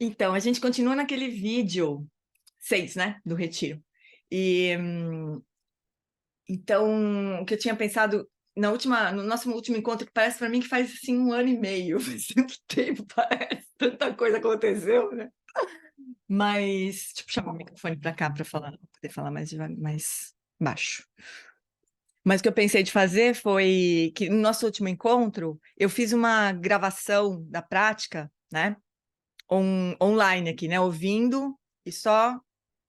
Então, a gente continua naquele vídeo 6, né, do retiro. E então, o que eu tinha pensado no nosso último encontro, que parece para mim que faz assim 1 ano e meio, faz tanto tempo, parece, tanta coisa aconteceu, né? Mas, tipo, chamar o microfone para cá para falar, poder falar mais baixo. Mas o que eu pensei de fazer foi que no nosso último encontro, eu fiz uma gravação da prática, né? Online aqui, né? Ouvindo e só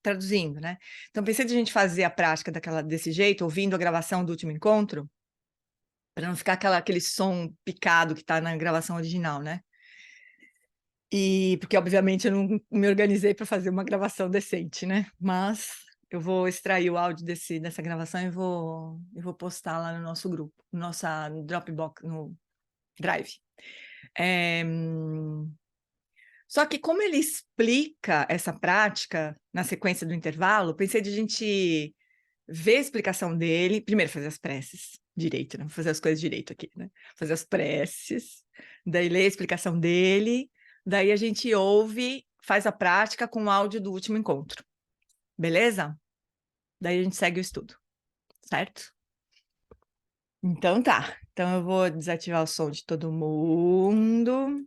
traduzindo, né? Então, pensei de a gente fazer a prática desse jeito, ouvindo a gravação do último encontro, para não ficar aquele som picado que está na gravação original, né? E porque, obviamente, eu não me organizei para fazer uma gravação decente, né? Mas eu vou extrair o áudio dessa gravação e vou postar lá no nosso grupo, no nossa Dropbox, no Drive. Só que como ele explica essa prática na sequência do intervalo, pensei de a gente ver a explicação dele, primeiro fazer as preces direito, né? Fazer as coisas direito aqui, né? Fazer as preces, daí ler a explicação dele, daí a gente ouve, faz a prática com o áudio do último encontro. Beleza? Daí a gente segue o estudo, certo? Então tá. Então eu vou desativar o som de todo mundo.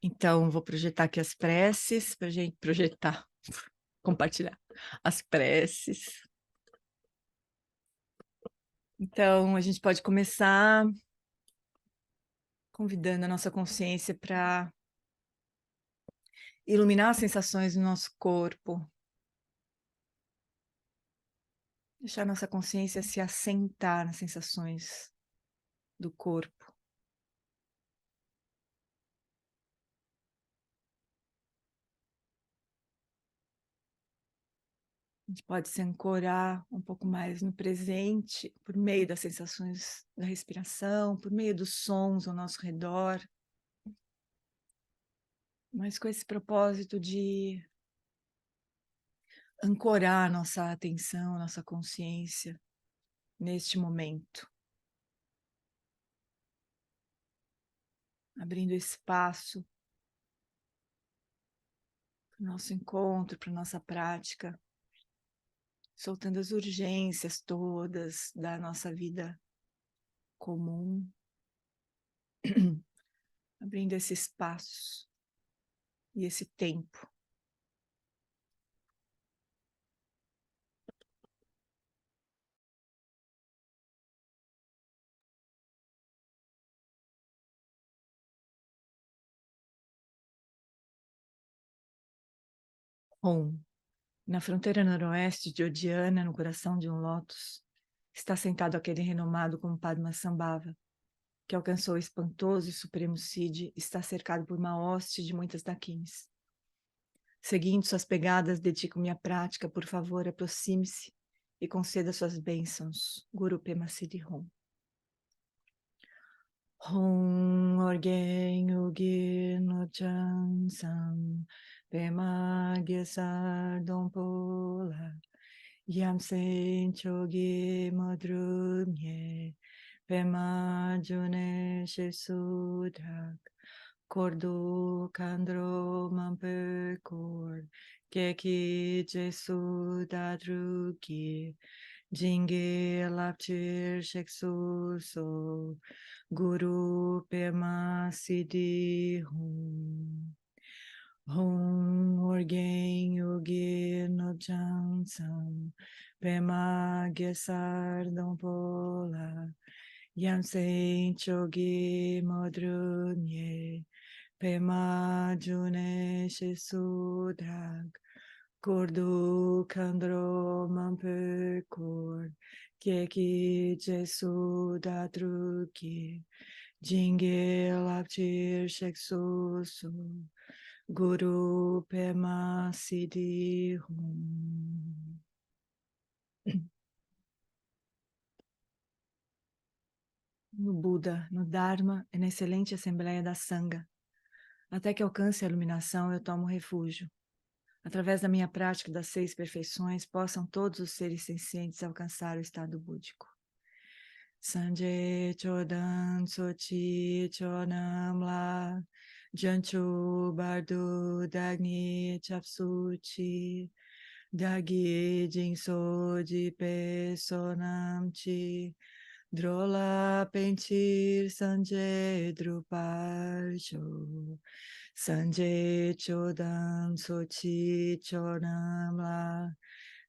Então, vou projetar aqui as preces, para a gente projetar, compartilhar as preces. Então, a gente pode começar convidando a nossa consciência para iluminar as sensações do nosso corpo. Deixar nossa consciência se assentar nas sensações do corpo. A gente pode se ancorar um pouco mais no presente, por meio das sensações da respiração, por meio dos sons ao nosso redor. Mas com esse propósito de ancorar nossa atenção, nossa consciência neste momento. Abrindo espaço para o nosso encontro, para a nossa prática, soltando as urgências todas da nossa vida comum, abrindo esse espaço e esse tempo. Na fronteira noroeste de Odiana, no coração de um lótus, está sentado aquele renomado como Padmasambhava, que alcançou o espantoso e supremo Siddhi, está cercado por uma hoste de muitas dakinis. Seguindo suas pegadas, dedico minha prática, por favor, aproxime-se e conceda suas bênçãos. Guru Pema Siddhi Hum. Hum Orgen Ugi no Chansam Pema Gesar Dompola Yam Sen Chogi Madrumye Pema June Shesudrak Kordu Kandro Mampekor Keki Jesu Dadruki Jinge Laptir Sheksuso Guru Pema Siddhi Hum. Hum Orgen Yogi no Jansam Pema Gesar Dompola Yam Sen Chogi Modrunye Pema June Shesudrak Kordu Kandro Mampekor Keki Jesu Dadruki Jinge Laptir Sheksuso Guru Pema Siddhi Hum. No Buda, no Dharma e na excelente Assembleia da Sangha. Até que alcance a iluminação, eu tomo refúgio. Através da minha prática das 6 perfeições, possam todos os seres sencientes alcançar o estado búdico. Sanje Chodan Sochi Chonam La Janchu Bardu Dagni Chapsuchi Dagi Jinso Jipe Sonamchi Drola Pentir Sanjay Druparcho Sanjay Chodam Sochi Chodam La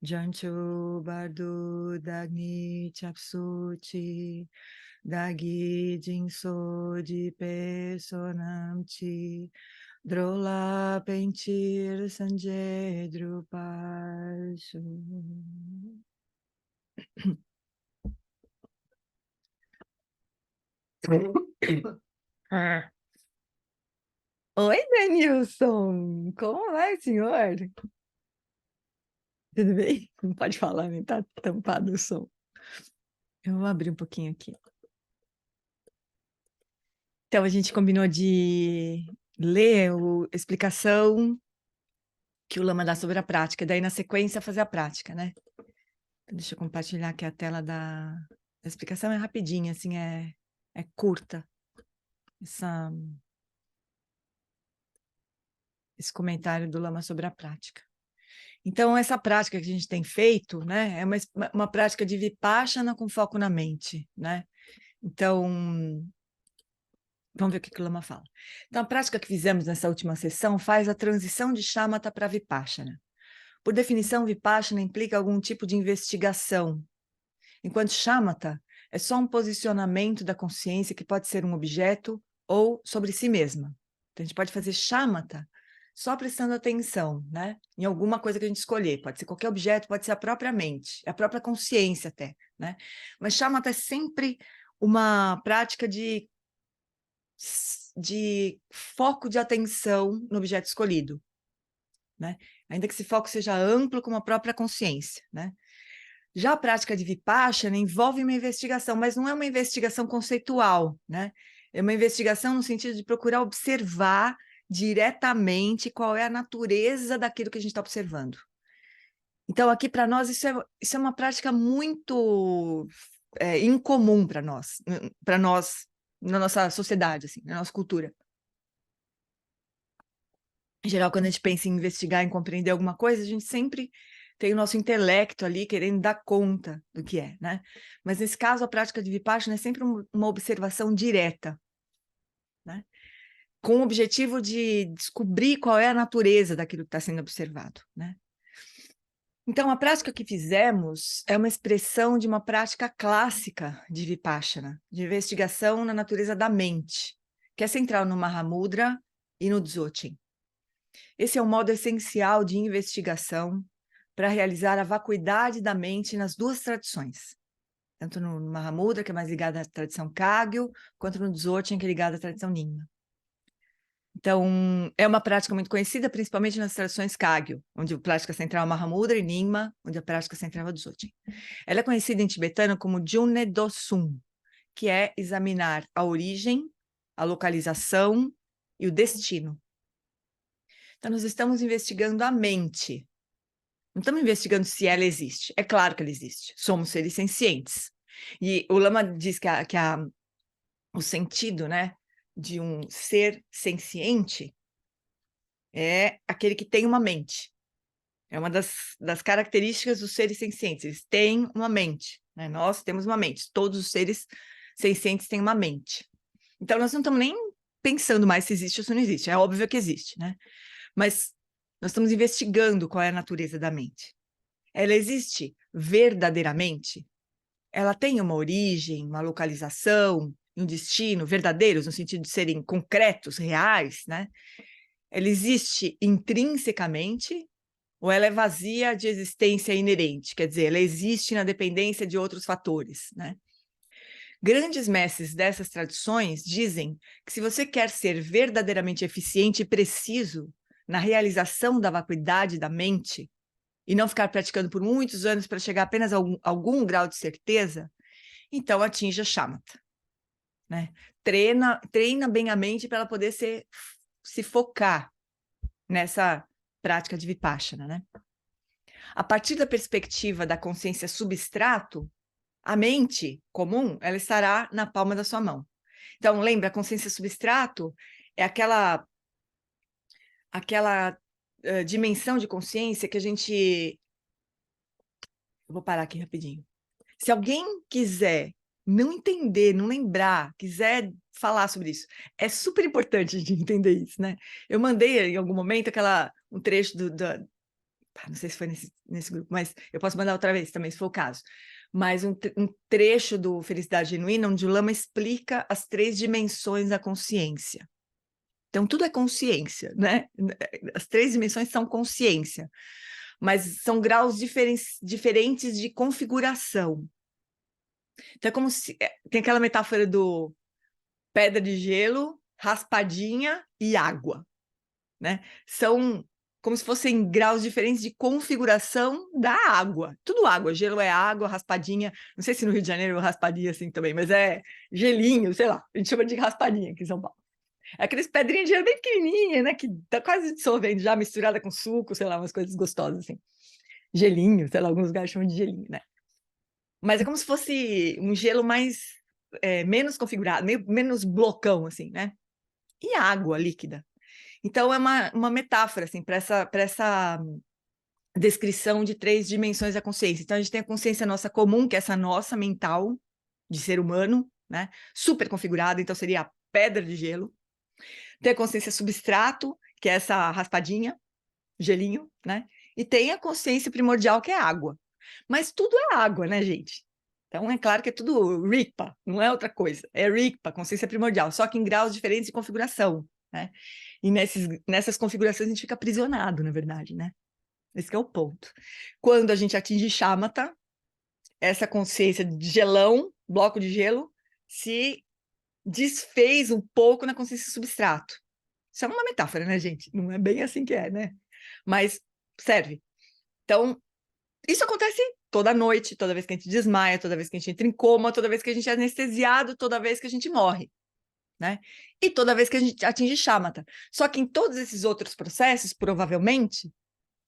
Janchu Bardu Dagni Chapsuchi Dagi Jinso Jipe Sonamchi Drola Pentir Sanjay Druparcho. Oi, Denilson! Como vai, senhor? Tudo bem? Não pode falar, nem tá tampado o som. Eu vou abrir um pouquinho aqui. Então, a gente combinou de ler a explicação que o Lama dá sobre a prática, daí na sequência fazer a prática, né? Então, deixa eu compartilhar aqui a tela da explicação, é rapidinha, assim, é curta. Esse comentário do Lama sobre a prática. Então, essa prática que a gente tem feito, né, é uma prática de Vipassana com foco na mente, né? Então, vamos ver o que o Lama fala. Então, a prática que fizemos nessa última sessão faz a transição de Shamatha para Vipassana. Por definição, Vipassana implica algum tipo de investigação, enquanto Shamatha é só um posicionamento da consciência que pode ser um objeto ou sobre si mesma. Então, a gente pode fazer Shamatha só prestando atenção, né, em alguma coisa que a gente escolher. Pode ser qualquer objeto, pode ser a própria mente, a própria consciência até, né? Mas Shamatha é sempre uma prática de foco de atenção no objeto escolhido, né? Ainda que esse foco seja amplo como a própria consciência, né? Já a prática de Vipassana envolve uma investigação, mas não é uma investigação conceitual, né? É uma investigação no sentido de procurar observar diretamente qual é a natureza daquilo que a gente está observando. Então, aqui para nós, isso é uma prática muito incomum para nós, na nossa sociedade, assim, na nossa cultura. Em geral, quando a gente pensa em investigar, em compreender alguma coisa, a gente sempre tem o nosso intelecto ali querendo dar conta do que é, né? Mas nesse caso, a prática de Vipassana é sempre uma observação direta, né? Com o objetivo de descobrir qual é a natureza daquilo que está sendo observado, né? Então, a prática que fizemos é uma expressão de uma prática clássica de Vipassana, de investigação na natureza da mente, que é central no Mahamudra e no Dzogchen. Esse é um modo essencial de investigação para realizar a vacuidade da mente nas duas tradições, tanto no Mahamudra, que é mais ligado à tradição Kagyu, quanto no Dzogchen, que é ligado à tradição Nyingma. Então, é uma prática muito conhecida, principalmente nas tradições Kagyu, onde a prática central é o Mahamudra, e Nyingma, onde a prática central é o Dzogchen. Ela é conhecida em tibetano como Junne Dosun, que é examinar a origem, a localização e o destino. Então, nós estamos investigando a mente. Não estamos investigando se ela existe. É claro que ela existe. Somos seres sencientes. E o Lama diz que o sentido, né, de um ser senciente é aquele que tem uma mente. É uma das características dos seres sencientes. Eles têm uma mente, né? Nós temos uma mente. Todos os seres sencientes têm uma mente. Então, nós não estamos nem pensando mais se existe ou se não existe. É óbvio que existe, né? Mas nós estamos investigando qual é a natureza da mente. Ela existe verdadeiramente? Ela tem uma origem, uma localização, um destino verdadeiros, no sentido de serem concretos, reais, né? Ela existe intrinsecamente ou ela é vazia de existência inerente? Quer dizer, ela existe na dependência de outros fatores, né? Grandes mestres dessas tradições dizem que se você quer ser verdadeiramente eficiente e preciso na realização da vacuidade da mente, e não ficar praticando por muitos anos para chegar apenas a algum grau de certeza, então atinja Shamatha, né? Treina bem a mente para ela poder se focar nessa prática de Vipassana, né? A partir da perspectiva da consciência substrato, a mente comum, ela estará na palma da sua mão. Então, lembra, a consciência substrato é aquela aquela dimensão de consciência que a gente... Eu vou parar aqui rapidinho. Se alguém quiser não entender, não lembrar, quiser falar sobre isso, é super importante a gente entender isso, né? Eu mandei em algum momento um trecho não sei se foi nesse grupo, mas eu posso mandar outra vez também, se for o caso. Mas um trecho do Felicidade Genuína, onde o Lama explica as 3 dimensões da consciência. Então, tudo é consciência, né? As 3 dimensões são consciência, mas são graus diferentes de configuração. Então, é como se... Tem aquela metáfora do pedra de gelo, raspadinha e água, né? São como se fossem graus diferentes de configuração da água. Tudo água, gelo é água, raspadinha. Não sei se no Rio de Janeiro é raspadinha assim também, mas é gelinho, sei lá. A gente chama de raspadinha aqui em São Paulo. É aqueles pedrinhas de gelo bem pequenininha, né? Que tá quase dissolvendo já, misturada com suco, sei lá, umas coisas gostosas assim. Gelinho, sei lá, alguns lugares chamam de gelinho, né? Mas é como se fosse um gelo menos configurado, menos blocão, assim, né? E água líquida. Então, é uma metáfora, assim, para essa descrição de 3 dimensões da consciência. Então, a gente tem a consciência nossa comum, que é essa nossa mental, de ser humano, né? Super configurada, então seria a pedra de gelo. Tem a consciência substrato, que é essa raspadinha, gelinho, né? E tem a consciência primordial, que é água. Mas tudo é água, né, gente? Então, é claro que é tudo Rigpa, não é outra coisa. É Rigpa, consciência primordial, só que em graus diferentes de configuração, né? E nessas configurações a gente fica aprisionado, na verdade, né? Esse que é o ponto. Quando a gente atinge Shamatha, essa consciência de gelão, bloco de gelo, se desfez um pouco na consciência substrato. Isso é uma metáfora, né, gente? Não é bem assim que é, né? Mas serve. Então, isso acontece toda noite, toda vez que a gente desmaia, toda vez que a gente entra em coma, toda vez que a gente é anestesiado, toda vez que a gente morre, né? E toda vez que a gente atinge Shamatha. Só que em todos esses outros processos, provavelmente,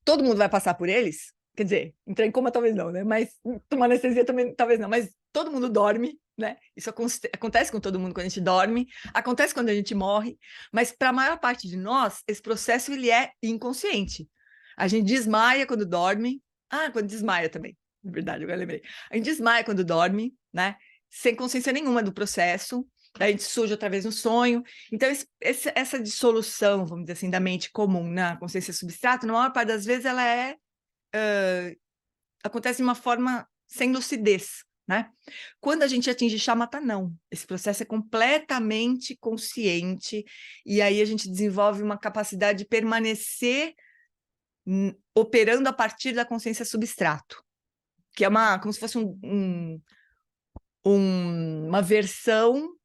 todo mundo vai passar por eles. Quer dizer, entrar em coma talvez não, né? Mas tomar anestesia também talvez não. Mas todo mundo dorme, né? Isso acontece com todo mundo quando a gente dorme, acontece quando a gente morre. Mas para a maior parte de nós, esse processo ele é inconsciente. A gente desmaia quando dorme. Ah, quando desmaia também. Na verdade, agora lembrei. A gente desmaia quando dorme, né? Sem consciência nenhuma do processo. Daí a gente surge outra vez no sonho. Então, essa dissolução, vamos dizer assim, da mente comum na consciência substrata, na maior parte das vezes, ela acontece de uma forma sem lucidez, né? Quando a gente atinge Shamatha, não. Esse processo é completamente consciente, e aí a gente desenvolve uma capacidade de permanecer operando a partir da consciência substrato, que é como se fosse uma versão,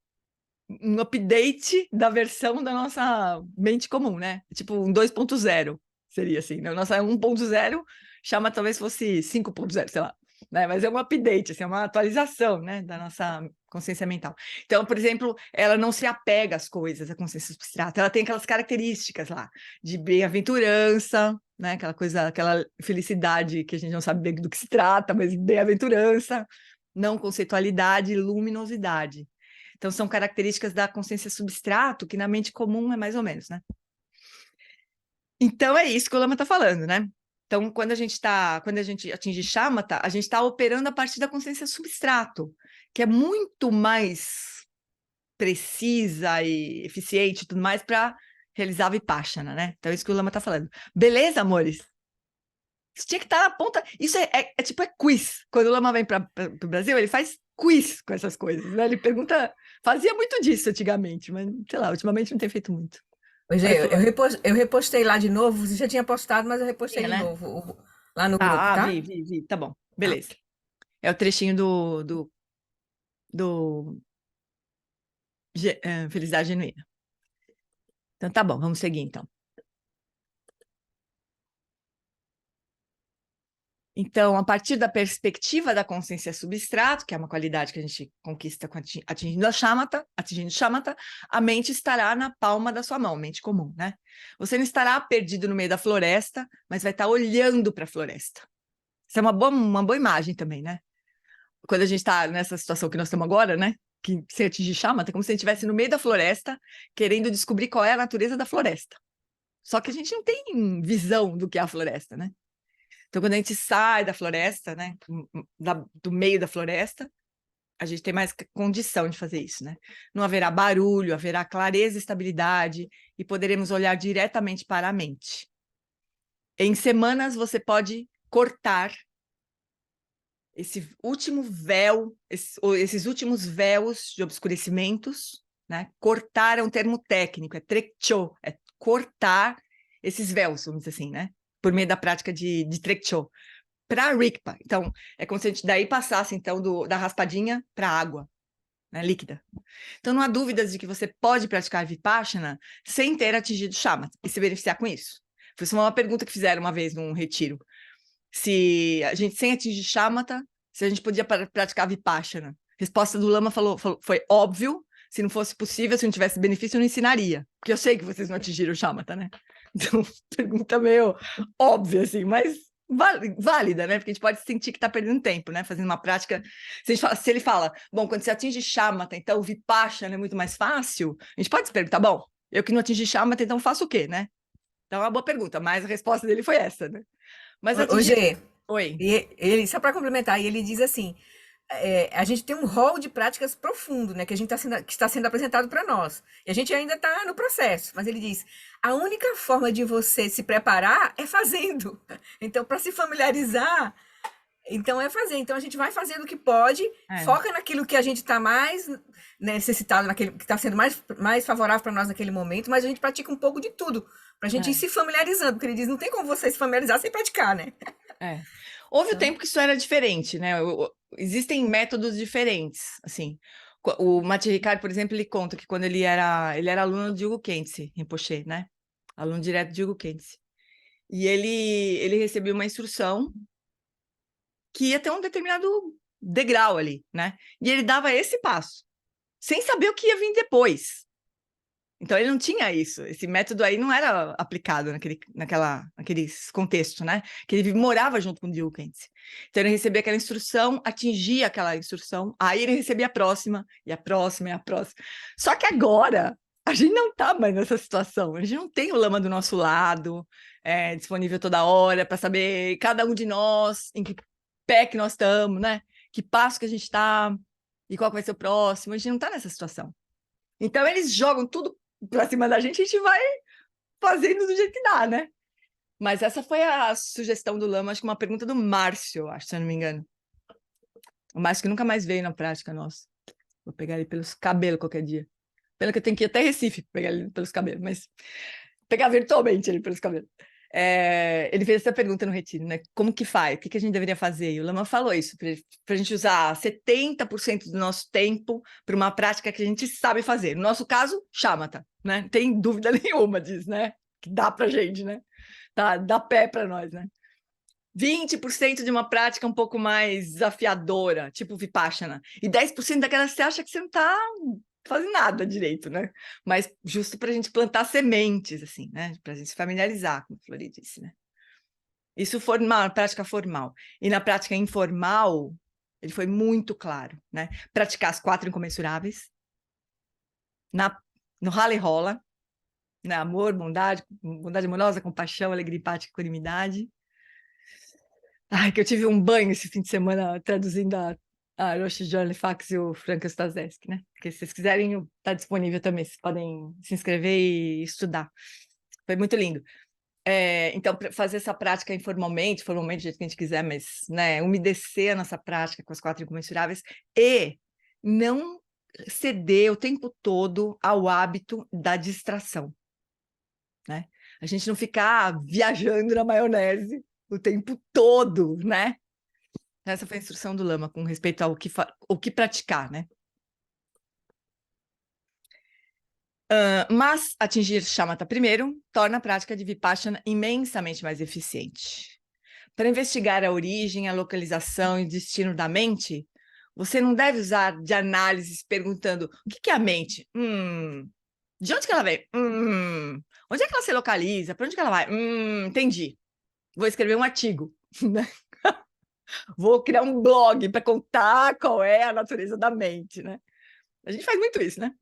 um update da versão da nossa mente comum, né? Tipo um 2.0, seria assim, né? Nossa 1.0 chama talvez fosse 5.0, sei lá, né? Mas é um update, assim, é uma atualização, né, da nossa consciência mental. Então, por exemplo, ela não se apega às coisas, a consciência substrata, ela tem aquelas características lá de bem-aventurança, né? Aquela coisa, aquela felicidade que a gente não sabe bem do que se trata, mas bem-aventurança, não conceitualidade, luminosidade. Então, são características da consciência substrato, que na mente comum é mais ou menos, né? Então, é isso que o Lama está falando, né? Então, quando a gente atinge Shamatha, a gente está operando a partir da consciência substrato, que é muito mais precisa e eficiente e tudo mais para realizar a Vipassana, né? Então, é isso que o Lama está falando. Beleza, amores? Isso tinha que estar na ponta. Isso é tipo quiz. Quando o Lama vem para o Brasil, ele faz quiz com essas coisas, né? Ele pergunta. Fazia muito disso antigamente, mas sei lá, ultimamente não tem feito muito. Pois Vai, é, Flor. eu repostei lá de novo. Você já tinha postado, mas eu repostei Tinha, de né? novo lá no grupo, tá? Vi. Tá bom. Tá. Beleza. É o trechinho do Felicidade Genuína. Então tá bom, vamos seguir então. Então, a partir da perspectiva da consciência substrato, que é uma qualidade que a gente conquista atingindo Shamatha, a mente estará na palma da sua mão, mente comum, né? Você não estará perdido no meio da floresta, mas vai estar olhando para a floresta. Isso é uma boa imagem também, né? Quando a gente está nessa situação que nós estamos agora, né? Que se atingir Shamatha, é como se a gente estivesse no meio da floresta, querendo descobrir qual é a natureza da floresta. Só que a gente não tem visão do que é a floresta, né? Então, quando a gente sai da floresta, né, do meio da floresta, a gente tem mais condição de fazer isso, né? Não haverá barulho, haverá clareza e estabilidade, e poderemos olhar diretamente para a mente. Em semanas, você pode cortar esse último véu, esses últimos véus de obscurecimentos, né? Cortar é um termo técnico, é trekcho, é cortar esses véus, vamos dizer assim, né? Por meio da prática de trekcho. Para Rigpa. Então, é como se a gente daí passasse, então, da raspadinha para a água, né, líquida. Então, não há dúvidas de que você pode praticar Vipassana sem ter atingido Shamatha e se beneficiar com isso. Foi uma pergunta que fizeram uma vez num retiro. Se a gente, sem atingir Shamatha, se a gente podia praticar Vipassana. A resposta do Lama foi óbvio, se não fosse possível, se não tivesse benefício, eu não ensinaria. Porque eu sei que vocês não atingiram Shamatha, né? Então, pergunta meio óbvia, assim, mas válida, né? Porque a gente pode sentir que está perdendo tempo, né? Fazendo uma prática. Se ele fala, bom, quando você atinge Shamatha, então o Vipassana é muito mais fácil, a gente pode se perguntar, bom, eu que não atingi Shamatha, então faço o quê, né? Então é uma boa pergunta, mas a resposta dele foi essa, né? Mas Ô, atingir. Gê, Oi. e ele, só para complementar, e ele diz assim: a gente tem um rol de práticas profundo, né, que que está sendo apresentado para nós. E a gente ainda está no processo, mas ele diz: a única forma de você se preparar é fazendo. Então, para se familiarizar, então é fazer. Então a gente vai fazendo o que pode, foca naquilo que a gente está mais necessitado, naquele que está sendo mais favorável para nós naquele momento, mas a gente pratica um pouco de tudo, para a gente ir se familiarizando, porque ele diz, não tem como você se familiarizar sem praticar, né? Houve o tempo que isso era diferente, né? Existem métodos diferentes, assim. O Mati Ricard, por exemplo, ele conta que quando ele era aluno de Hugo Kentse, Rinpoche, né? Aluno direto de Hugo Kentse. E ele recebeu uma instrução que ia ter um determinado degrau ali, né? E ele dava esse passo, sem saber o que ia vir depois. Então, ele não tinha isso. Esse método aí não era aplicado naquele contexto, né? Que ele morava junto com o Dio Kentse. Então, ele recebia aquela instrução, atingia aquela instrução, aí ele recebia a próxima, e a próxima, e a próxima. Só que agora, a gente não está mais nessa situação. A gente não tem o lama do nosso lado, disponível toda hora, para saber cada um de nós, em que pé que nós estamos, né? Que passo que a gente está, e qual vai ser o próximo. A gente não está nessa situação. Então, eles jogam tudo para cima da gente, a gente vai fazendo do jeito que dá, né? Mas essa foi a sugestão do Lama, acho que uma pergunta do Márcio, acho, se eu não me engano. O Márcio que nunca mais veio na prática, nossa. Vou pegar ele pelos cabelos qualquer dia. Pena que eu tenho que ir até Recife pegar ele pelos cabelos, mas pegar virtualmente ele pelos cabelos. Ele fez essa pergunta no retiro, né? Como que faz? O que a gente deveria fazer? E o Lama falou isso, para a gente usar 70% do nosso tempo para uma prática que a gente sabe fazer. No nosso caso, Shamatha, né? Não tem dúvida nenhuma disso, né? Que dá para a gente, né? Dá pé para nós, né? 20% de uma prática um pouco mais desafiadora, tipo Vipassana. E 10% daquela que você acha que você não está fazendo nada direito, né? Mas justo para a gente plantar sementes, assim, né? Para a gente se familiarizar, como a Flori disse, né? Isso formal, prática formal. E na prática informal, ele foi muito claro, né? Praticar as 4 incomensuráveis, no rala e rola, né? Amor, bondade amorosa, compaixão, alegria empática, equanimidade. Ai, que eu tive um banho esse fim de semana traduzindo a Rosh Halifax e o Frank Staszewski, né? Porque se vocês quiserem, está disponível também, vocês podem se inscrever e estudar. Foi muito lindo. Então, fazer essa prática informalmente, formalmente, do jeito que a gente quiser, mas, né, umedecer a nossa prática com as 4 incomensuráveis e não ceder o tempo todo ao hábito da distração, né? A gente não ficar viajando na maionese o tempo todo, né? Essa foi a instrução do Lama com respeito ao que praticar, né? Mas atingir Shamatha primeiro torna a prática de Vipassana imensamente mais eficiente. Para investigar a origem, a localização e o destino da mente, você não deve usar de análises perguntando o que é a mente? De onde que ela vem? Onde é que ela se localiza? Para onde que ela vai? Entendi. Vou escrever um artigo, né? Vou criar um blog para contar qual é a natureza da mente, né? A gente faz muito isso, né?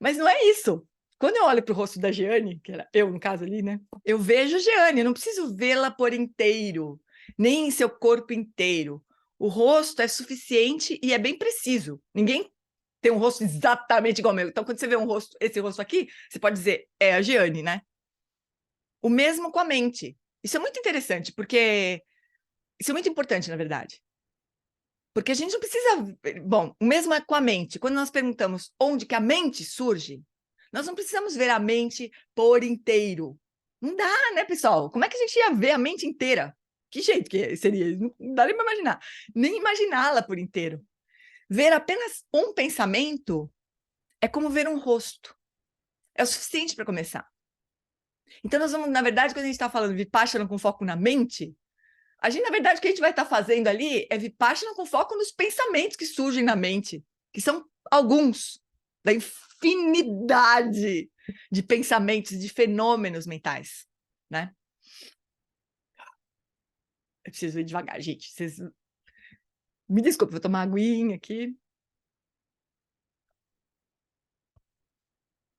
Mas não é isso. Quando eu olho para o rosto da Jeane, que era eu, no caso ali, né? Eu vejo a Jeane, eu não preciso vê-la por inteiro, nem em seu corpo inteiro. O rosto é suficiente e é bem preciso. Ninguém tem um rosto exatamente igual ao meu. Então, quando você vê um rosto, esse rosto aqui, você pode dizer, é a Jeane, né? O mesmo com a mente. Isso é muito interessante, porque isso é muito importante, na verdade. Porque a gente não precisa. Bom, o mesmo é com a mente. Quando nós perguntamos onde que a mente surge, nós não precisamos ver a mente por inteiro. Não dá, né, pessoal? Como é que a gente ia ver a mente inteira? Que jeito que seria? Não dá nem para imaginar. Nem imaginá-la por inteiro. Ver apenas um pensamento é como ver um rosto. É o suficiente para começar. Então, nós vamos, na verdade, quando a gente está falando de Vipassana com foco na mente, a gente, na verdade, o que a gente vai estar fazendo ali é Vipassana com foco nos pensamentos que surgem na mente, que são alguns da infinidade de pensamentos, de fenômenos mentais, né? Eu preciso ir devagar, gente. Vocês... Me desculpe, vou tomar uma aguinha aqui.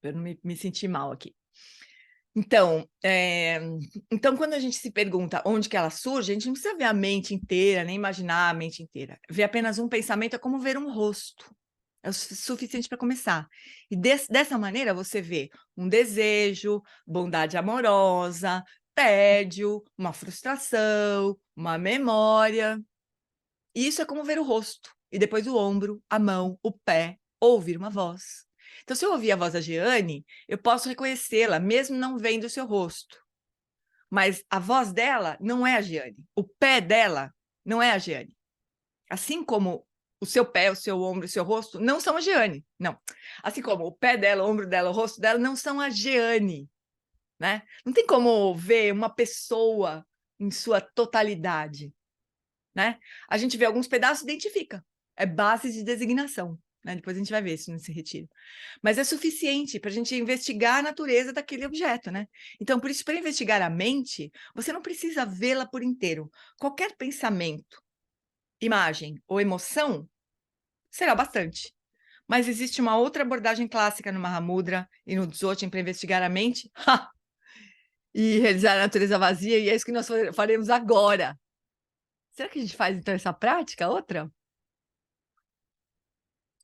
Para não me sentir mal aqui. Então, então, quando a gente se pergunta onde que ela surge, a gente não precisa ver a mente inteira, nem imaginar a mente inteira. Ver apenas um pensamento é como ver um rosto. É o suficiente para começar. E dessa maneira você vê um desejo, bondade amorosa, tédio, uma frustração, uma memória. Isso é como ver o rosto. E depois o ombro, a mão, o pé, ouvir uma voz. Então, se eu ouvir a voz da Jeane, eu posso reconhecê-la, mesmo não vendo o seu rosto. Mas a voz dela não é a Jeane. O pé dela não é a Jeane. Assim como o seu pé, o seu ombro, o seu rosto não são a Jeane. Não. Assim como o pé dela, o ombro dela, o rosto dela não são a Jeane. Né? Não tem como ver uma pessoa em sua totalidade. Né? A gente vê alguns pedaços e identifica. É base de designação. Né? Depois a gente vai ver isso nesse retiro. Mas é suficiente para a gente investigar a natureza daquele objeto, né? Então, por isso, para investigar a mente, você não precisa vê-la por inteiro. Qualquer pensamento, imagem ou emoção será bastante. Mas existe uma outra abordagem clássica no Mahamudra e no Dzogchen para investigar a mente e realizar a natureza vazia, e é isso que nós faremos agora. Será que a gente faz, então, essa prática, outra?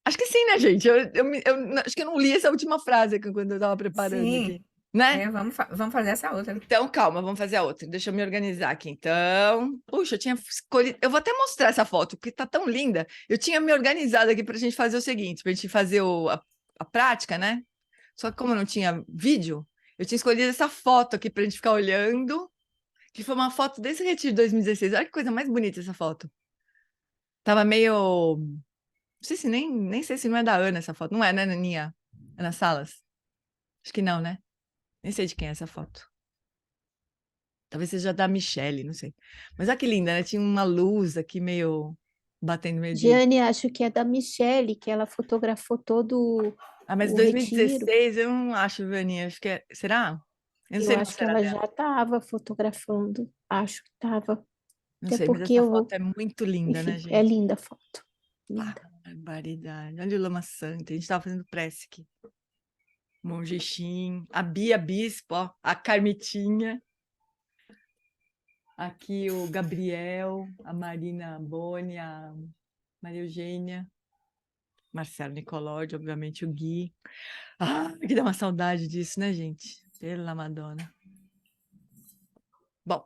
Acho que sim, né, gente? Acho que eu não li essa última frase quando eu estava preparando Sim, aqui, né? vamos fazer essa outra. Então, calma, vamos fazer a outra. Deixa eu me organizar aqui. Então, puxa, eu tinha escolhido. Eu vou até mostrar essa foto, porque tá tão linda. Eu tinha me organizado aqui para a gente fazer o seguinte: para a gente fazer a prática, né? Só que, como eu não tinha vídeo, eu tinha escolhido essa foto aqui para a gente ficar olhando, que foi uma foto desse retiro de 2016. Olha que coisa mais bonita essa foto. Tava meio. Não sei se nem sei se não é da Ana essa foto. Não é, né, Naninha? Ana Salas? Acho que não, né? Nem sei de quem é essa foto. Talvez seja da Michelle, não sei. Mas olha que linda, né? Tinha uma luz aqui meio batendo meio de. Giane, acho que é da Michelle, que ela fotografou todo Ah, mas o retiro. 2016 eu não acho, Vaninha. Acho que é. Será? Eu não Eu sei não acho se que era ela dela. já estava fotografando. Acho que estava. Não Até sei, mas porque essa foto eu, é muito linda, né, enfim, é gente? linda a foto. Ah, Linda. barbaridade. Olha o Lama Santa. A gente tava fazendo prece aqui. Monge Shin, a Bia Bispo, ó, a Carmitinha. Aqui o Gabriel, a Marina Boni, a Maria Eugênia. Marcelo Nicolodi, obviamente o Gui. Ah, que dá uma saudade disso, né, gente? Pela Madonna. Bom,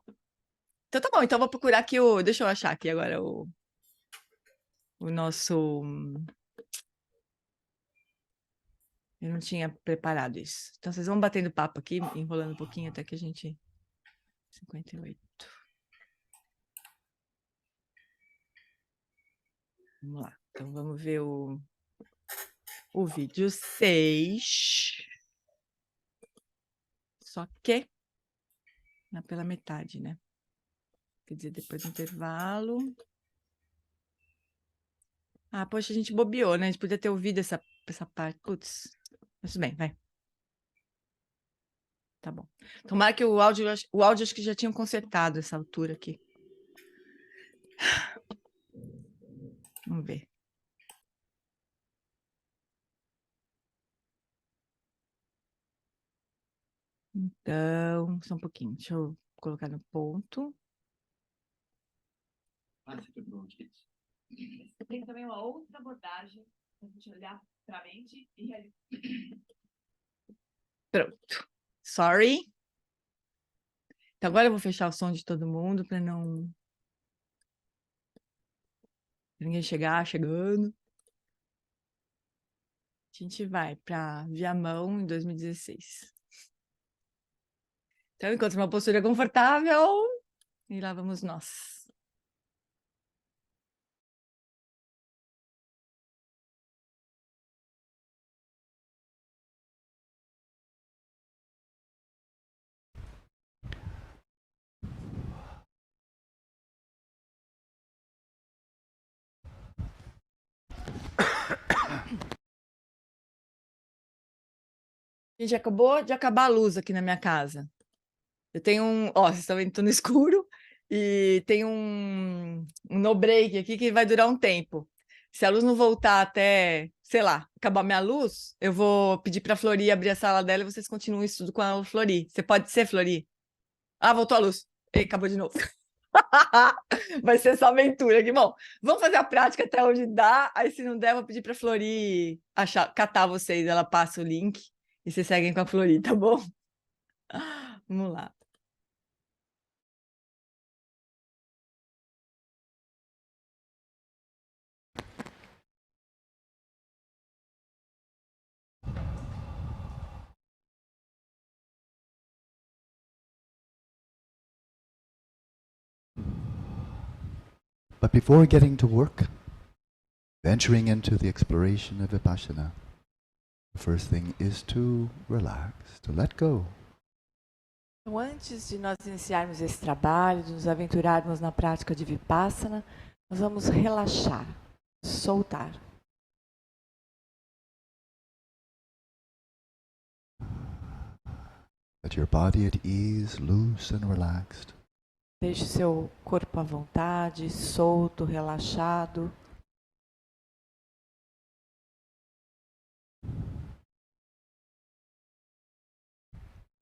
então tá bom. Então eu vou procurar aqui o. Deixa eu achar aqui agora o nosso. Eu não tinha preparado isso. Então vocês vão batendo papo aqui, enrolando um pouquinho até que a gente. 58. Vamos lá. Então vamos ver o vídeo 6. Só que pela metade, né? Quer dizer, depois do intervalo. Ah, poxa, a gente bobeou, né? A gente podia ter ouvido essa parte. Putz, mas tudo bem, vai. Tá bom. Tomara que o áudio acho que já tinham consertado essa altura aqui. Vamos ver. Então, só um pouquinho, deixa eu colocar no ponto. Tem também uma outra abordagem, a gente olhar para a mente e realizar. Pronto. Sorry. Então, agora eu vou fechar o som de todo mundo para não ninguém chegando. A gente vai para Viamão em 2016. Então, encontre uma postura confortável e lá vamos nós. Gente, acabou de acabar a luz aqui na minha casa. Eu tenho vocês estão vendo, tô no escuro e tem um no break aqui que vai durar um tempo. Se a luz não voltar até, sei lá, acabar minha luz, eu vou pedir para a Flori abrir a sala dela e vocês continuam o estudo com a Flori. Você pode ser, Flori? Ah, voltou a luz. Ei, acabou de novo. Vai ser essa aventura aqui. Bom, vamos fazer a prática até onde dá. Aí, se não der, eu vou pedir para a Flori catar vocês. Ela passa o link e vocês seguem com a Flori, tá bom? Vamos lá. But before getting to work, venturing into the exploration of Vipassana, the first thing is to relax, to let go. Então, antes de nós iniciarmos esse trabalho, de nos aventurarmos na prática de Vipassana, nós vamos relaxar, soltar. Let your body at ease, loose and relaxed. Deixe seu corpo à vontade, solto, relaxado.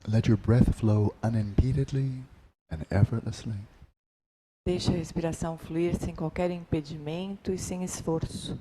Let your breath flow unimpededly and effortlessly. Deixe a respiração fluir sem qualquer impedimento e sem esforço.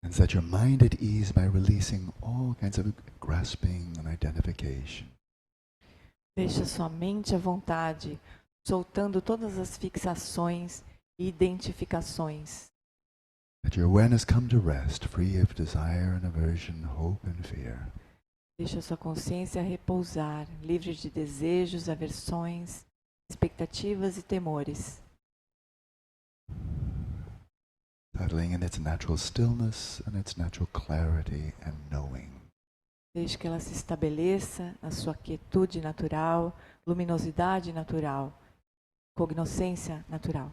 And set your mind at ease by releasing all kinds of grasping and identification. Deixe a sua mente à vontade, soltando todas as fixações e identificações. Let your awareness come to rest, free of desire and aversion, hope and fear. Deixe a sua consciência repousar, livre de desejos, aversões, expectativas e temores. Settling in its natural stillness and its natural clarity and knowing. Deixe que ela se estabeleça na sua quietude natural, luminosidade natural, cognoscência natural.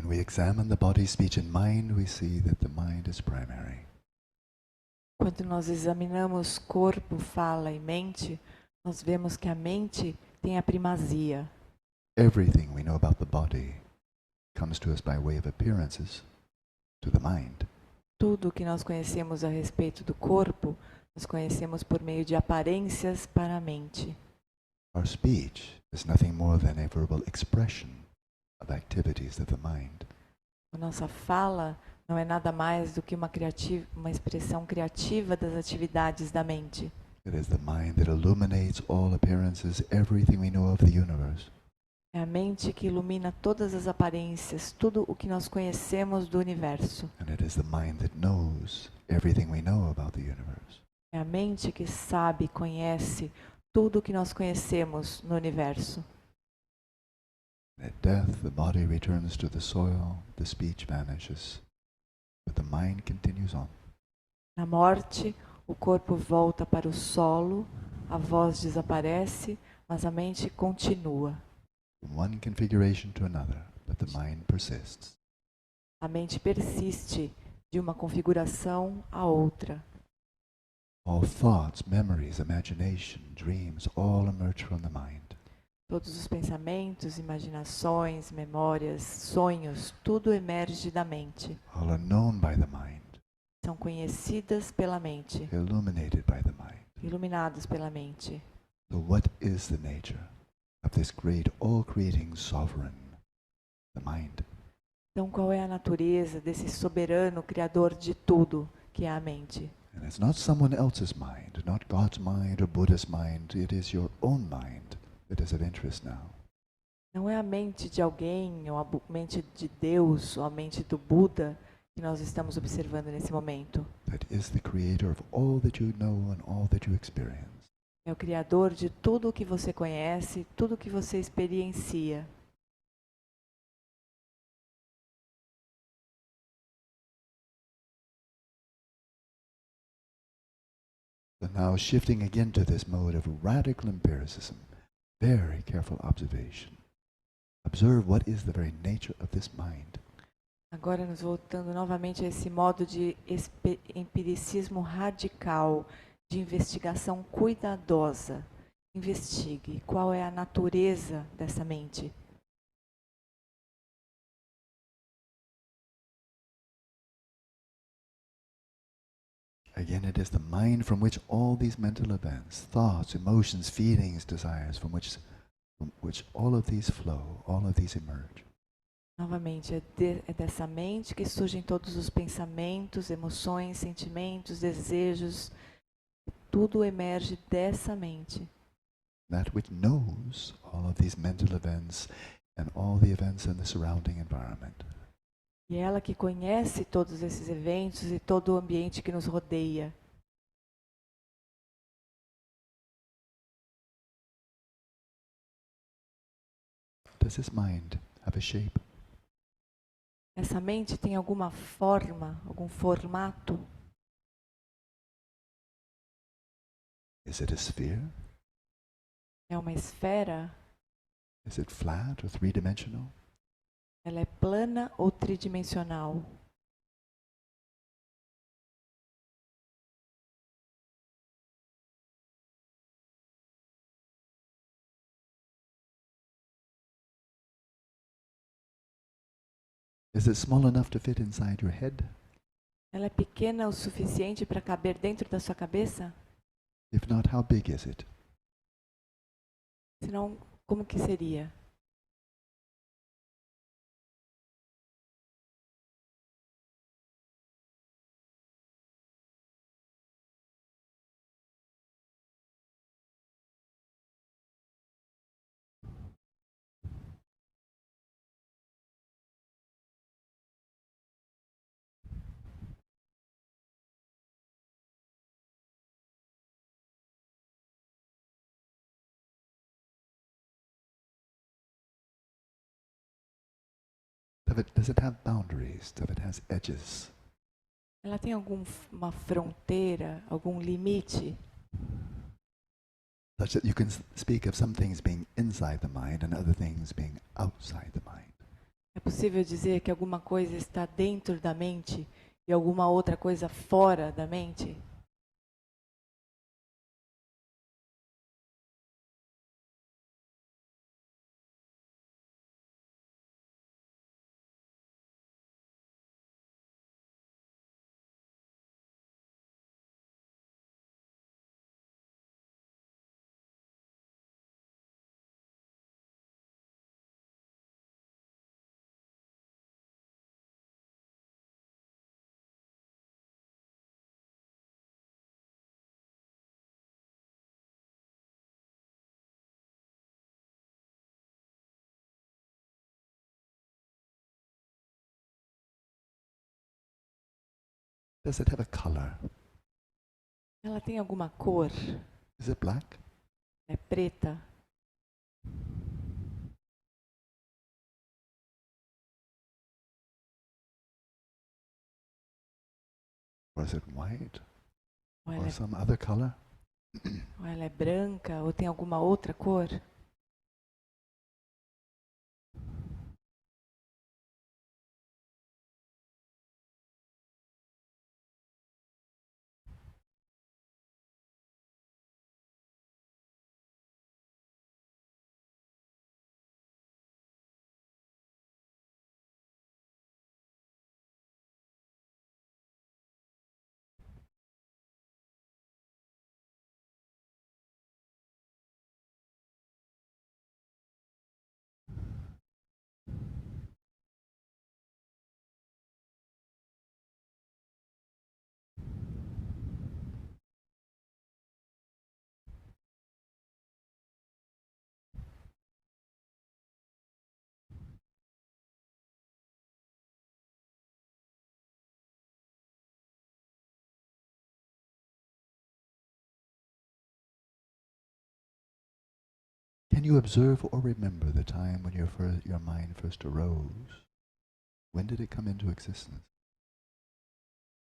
When we examine the body, speech and mind, we see that the mind is primary. Quando nós examinamos corpo, fala e mente, nós vemos que a mente tem a primazia. Everything we know about the body comes to us by way of appearances to the mind. Tudo que nós conhecemos a respeito do corpo, nós conhecemos por meio de aparências para a mente. Our speech is nothing more than a verbal expression of activities of the mind. A nossa fala não é nada mais do que uma expressão criativa das atividades da mente. It is the mind that illuminates all appearances, everything we know of the universe. É a mente que ilumina todas as aparências, tudo o que nós conhecemos do universo. And it is the mind that knows everything we know about the universe. É a mente que sabe, conhece tudo o que nós conhecemos no universo. At death, the body returns to the soil, the speech vanishes, but the mind continues on. Na morte, o corpo volta para o solo, a voz desaparece, mas a mente continua. From one configuration to another, but the mind persists. A mente persiste de uma configuração a outra. All thoughts, memories, imagination, dreams, all emerge from the mind. Todos os pensamentos, imaginações, memórias, sonhos, tudo emerge da mente. All are known by the mind, São conhecidas pela mente, illuminated by the mind. iluminados pela mente. So what is the nature of this great all-creating sovereign, the mind? Então, qual é a natureza desse soberano criador de tudo, que é a mente? And it's not someone else's mind, not God's mind or Buddha's mind, it is your own mind that is of interest now. Não é a mente de alguém, ou a mente de Deus, ou a mente do Buda que nós estamos observando nesse momento. That is the creator of all that you know and all that you experience. É o criador de tudo o que você conhece, tudo o que você experiencia. So now shifting again to this mode of radical empiricism, very careful observation. Observe what is the very nature of this mind. Agora nos voltando novamente a esse modo de empiricismo radical, de investigação cuidadosa. Investigue qual é a natureza dessa mente. Again, it is the mind from which all these mental events, thoughts, emotions, feelings, desires, from which all of these flow, all of these emerge. Novamente, é dessa mente que surgem todos os pensamentos, emoções, sentimentos, desejos. Tudo emerge dessa mente. That which knows all of these mental events and all the events in the surrounding environment. E é ela que conhece todos esses eventos e todo o ambiente que nos rodeia. Does this mind have a shape? Essa mente tem alguma forma, algum formato? Is it a sphere? É uma esfera? Is it flat or three-dimensional? Ela é plana ou tridimensional? Is it small enough to fit inside your head? Ela é pequena o suficiente para caber dentro da sua cabeça? If not, how big is it? Senão, como que seria? Does it have boundaries? Does it have edges? Ela tem alguma fronteira, algum limite? Such that you can speak of some things being inside the mind and other things being outside the mind. É possível dizer que alguma coisa está dentro da mente e alguma outra coisa fora da mente? Does it have a color? Ela tem alguma cor? Is it black? É preta? Or is it white? Ou Or ela é, some other color? ou ela é branca? Ou tem alguma outra cor? Can you observe or remember the time when your mind first arose? When did it come into existence?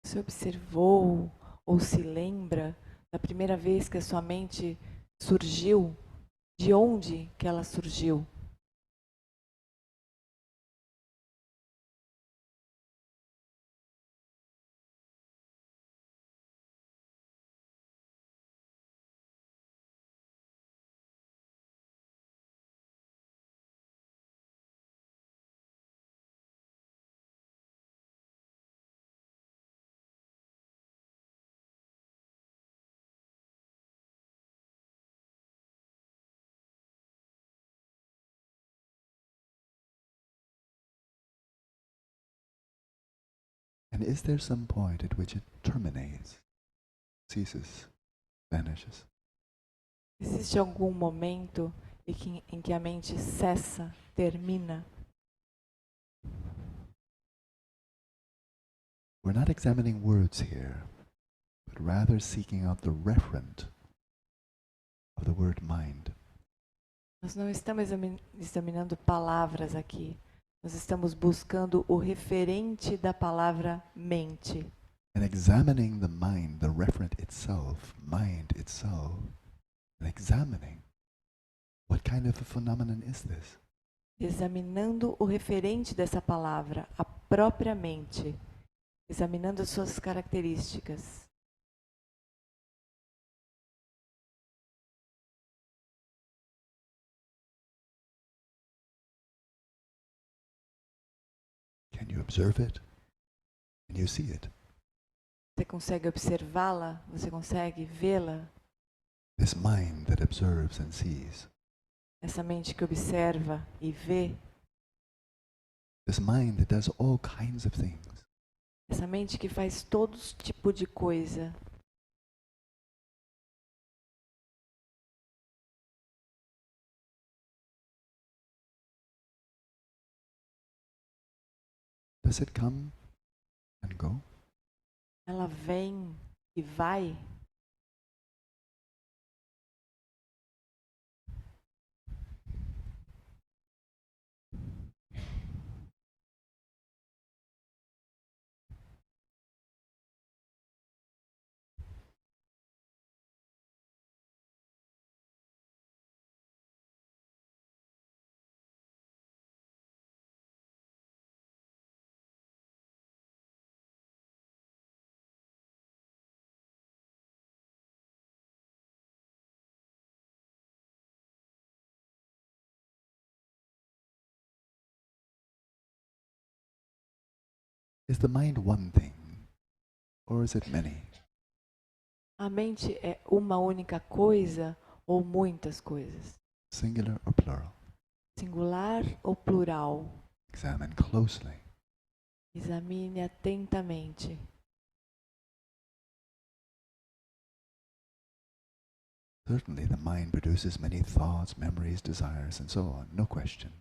Você observou ou se lembra da primeira vez que a sua mente surgiu? De onde que ela surgiu? And is there some point at which it terminates, ceases, vanishes? Existe algum momento em que a mente cessa, termina? We're not examining words here, but rather seeking out the referent of the word mind. Nós não estamos examinando palavras aqui. Nós estamos buscando o referente da palavra mente. And examining the mind, the referent itself, mind itself, and examining what kind of a phenomenon is this? Examinando o referente dessa palavra, a própria mente. Examinando as suas características. Can you observe it? Can you see it? Você consegue observá-la? Você consegue vê-la? This mind that observes and sees. Essa mente que observa e vê. This mind that does all kinds of things. Essa mente que faz todo tipo de coisa. Does it come and go? Ela vem e vai. Is the mind one thing, or is it many? A mente é uma única coisa ou muitas coisas? Singular or plural? Singular ou plural? Examine closely. Examine atentamente. Certainly the mind produces many thoughts, memories, desires, and so on, no question.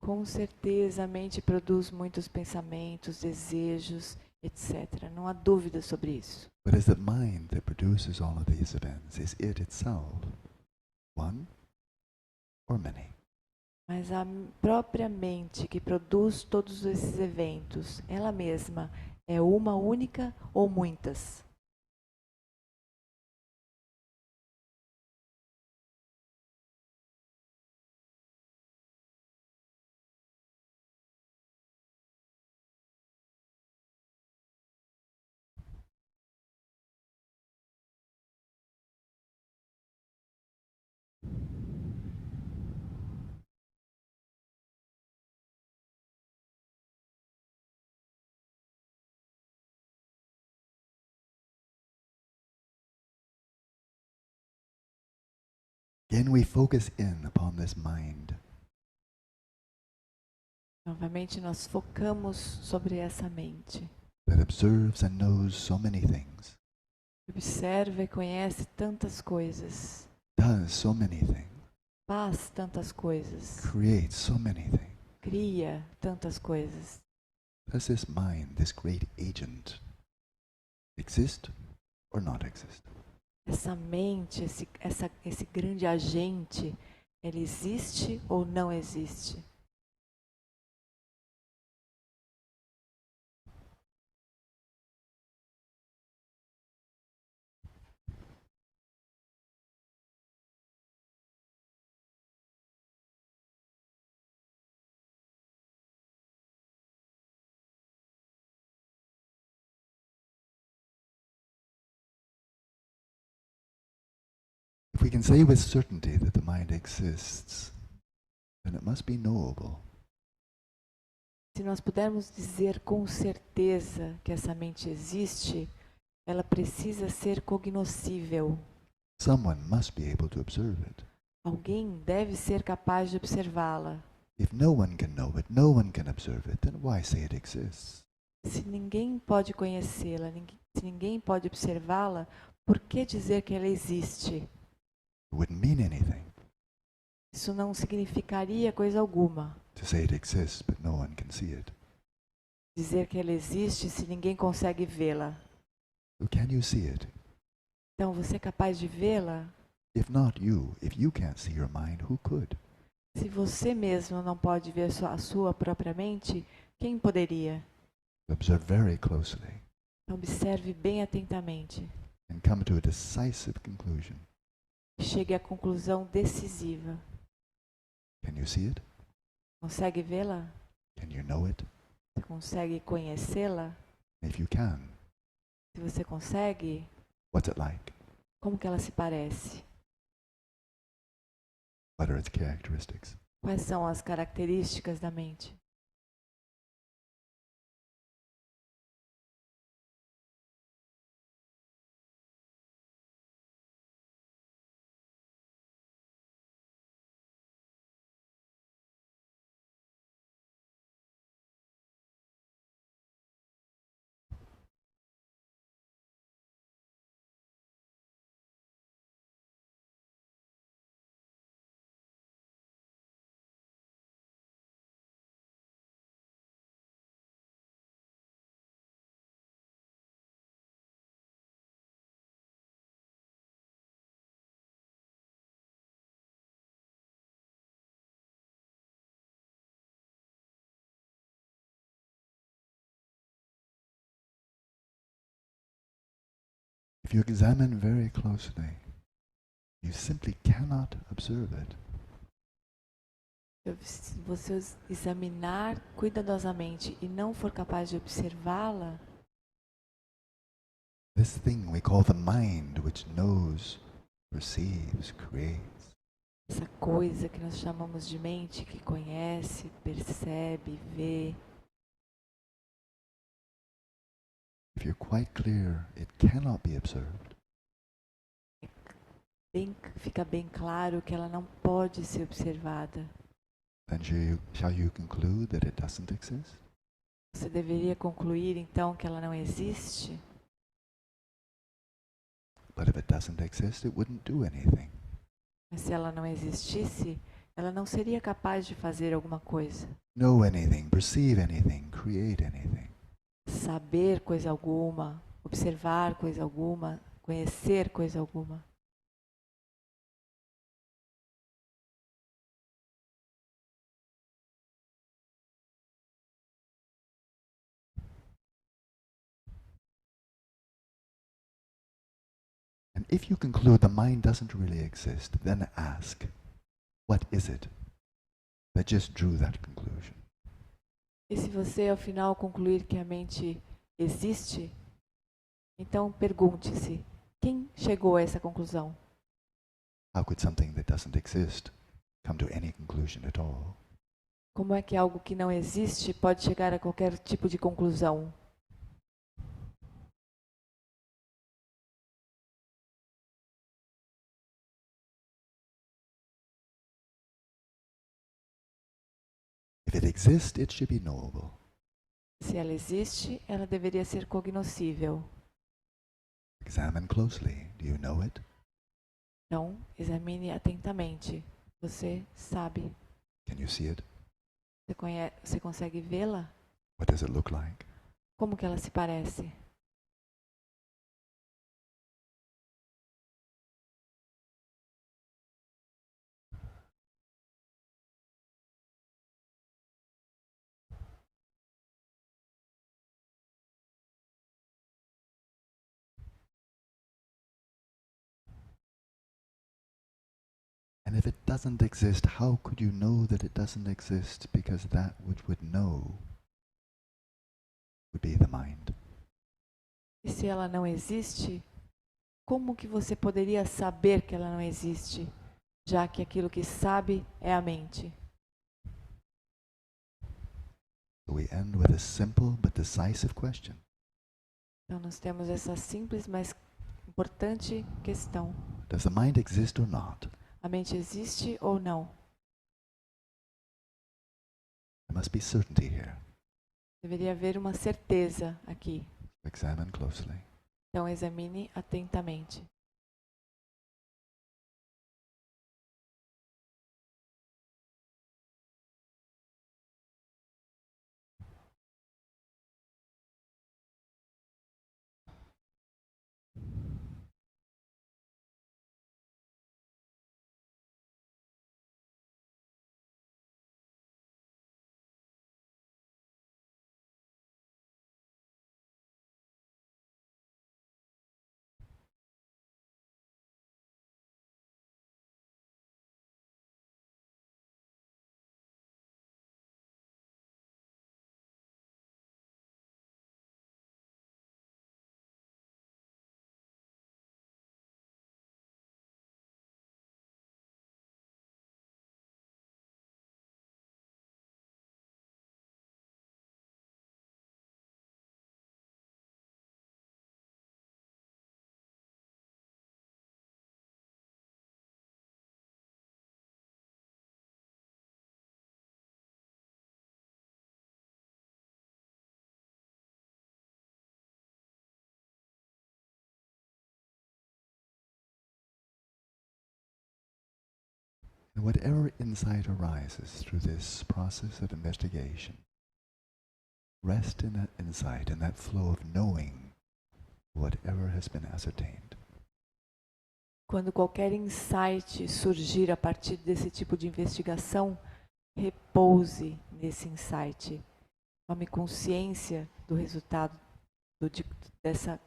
Com certeza a mente produz muitos pensamentos, desejos, etc. Não há dúvida sobre isso. But is the mind that produces all of these events, is it itself one or many? Mas a própria mente que produz todos esses eventos, ela mesma, é uma única ou muitas? Again, we focus in upon this mind. Novamente nós focamos sobre essa mente. That observes and knows so many things, Observa e conhece tantas coisas. does so many things, Faz tantas coisas. creates so many things. Cria tantas coisas. Does this mind, this great agent, exist or not exist? Essa mente, esse grande agente, ele existe ou não existe? If we can say with certainty that the mind exists, then it must be knowable. Se nós pudermos dizer com certeza que essa mente existe, ela precisa ser cognoscível. Someone must be able to observe it. Alguém deve ser capaz de observá-la. If no one can know it, no one can observe it, then why say it exists? Se ninguém pode conhecê-la, se ninguém pode observá-la, por que dizer que ela existe? It wouldn't mean anything Isso não significaria coisa alguma. to say it exists, but no one can see it. Dizer que ela existe se ninguém consegue vê-la. So can you see it? Então, você é capaz de vê-la? If not you, if you can't see your mind, who could? Se você mesmo não pode ver a sua própria mente, quem poderia? Observe very closely Observe bem atentamente. and come to a decisive conclusion. Chegue à conclusão decisiva. Can you see it? Consegue vê-la? Can you know it? Você consegue conhecê-la? If you can, Se você consegue, what's it like? como que ela se parece? What are its characteristics? Quais são as características da mente? If you examine very closely, you simply cannot observe it. Se você examinar cuidadosamente e não for capaz de observá-la, This thing we call the mind, which knows, perceives, creates, essa coisa que nós chamamos de mente, que conhece, percebe, vê, you're quite clear it cannot be observed, Fica bem claro que ela não pode ser observada. then shall you conclude that it doesn't exist? Você deveria concluir então que ela não existe? But if it doesn't exist, it wouldn't do anything. Mas se ela não existisse, ela não seria capaz de fazer alguma coisa. Know anything, perceive anything, create anything. Saber coisa alguma, observar coisa alguma, conhecer coisa alguma. And if you conclude the mind doesn't really exist, then ask, what is it that just drew that conclusion? E se você ao final concluir que a mente existe, então pergunte-se, quem chegou a essa conclusão? How could something that doesn't exist come to any conclusion at all? Como é que algo que não existe pode chegar a qualquer tipo de conclusão? If it exists, it should be knowable. Se ela existe, ela deveria ser cognoscível. Examine closely. Do you know it? Então, examine atentamente. Você sabe? Can you see it? Você consegue vê-la? What does it look like? Como que ela se parece? And if it doesn't exist, how could you know that it doesn't exist? Because that which would know would be the mind. E se ela não existe, como que você poderia saber que ela não existe, já que aquilo que sabe é a mente? So we end with a simple but decisive question. Então nós temos essa simples, mas importante questão. Does the mind exist or not? A mente existe ou não? There must be certainty here. Deveria haver uma certeza aqui. Examine closely. Então examine atentamente. And whatever insight arises through this process of investigation, rest in that insight, in that flow of knowing whatever has been ascertained. Quando qualquer insight surgir a partir desse tipo de investigação, repouse nesse insight. Tome consciência do resultado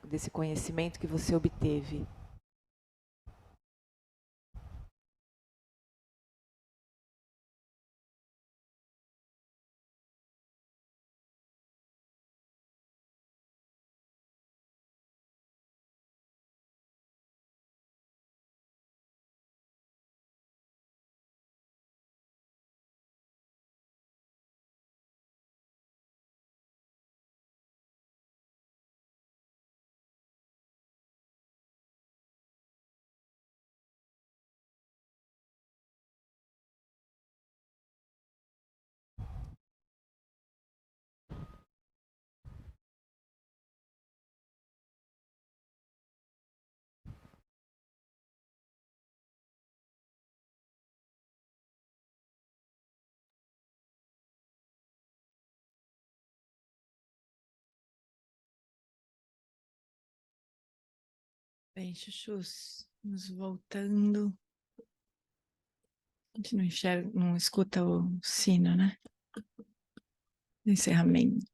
desse conhecimento que você obteve. Bem, chuchus, nos voltando. A gente não enxerga, não escuta o sino, né? Encerramento.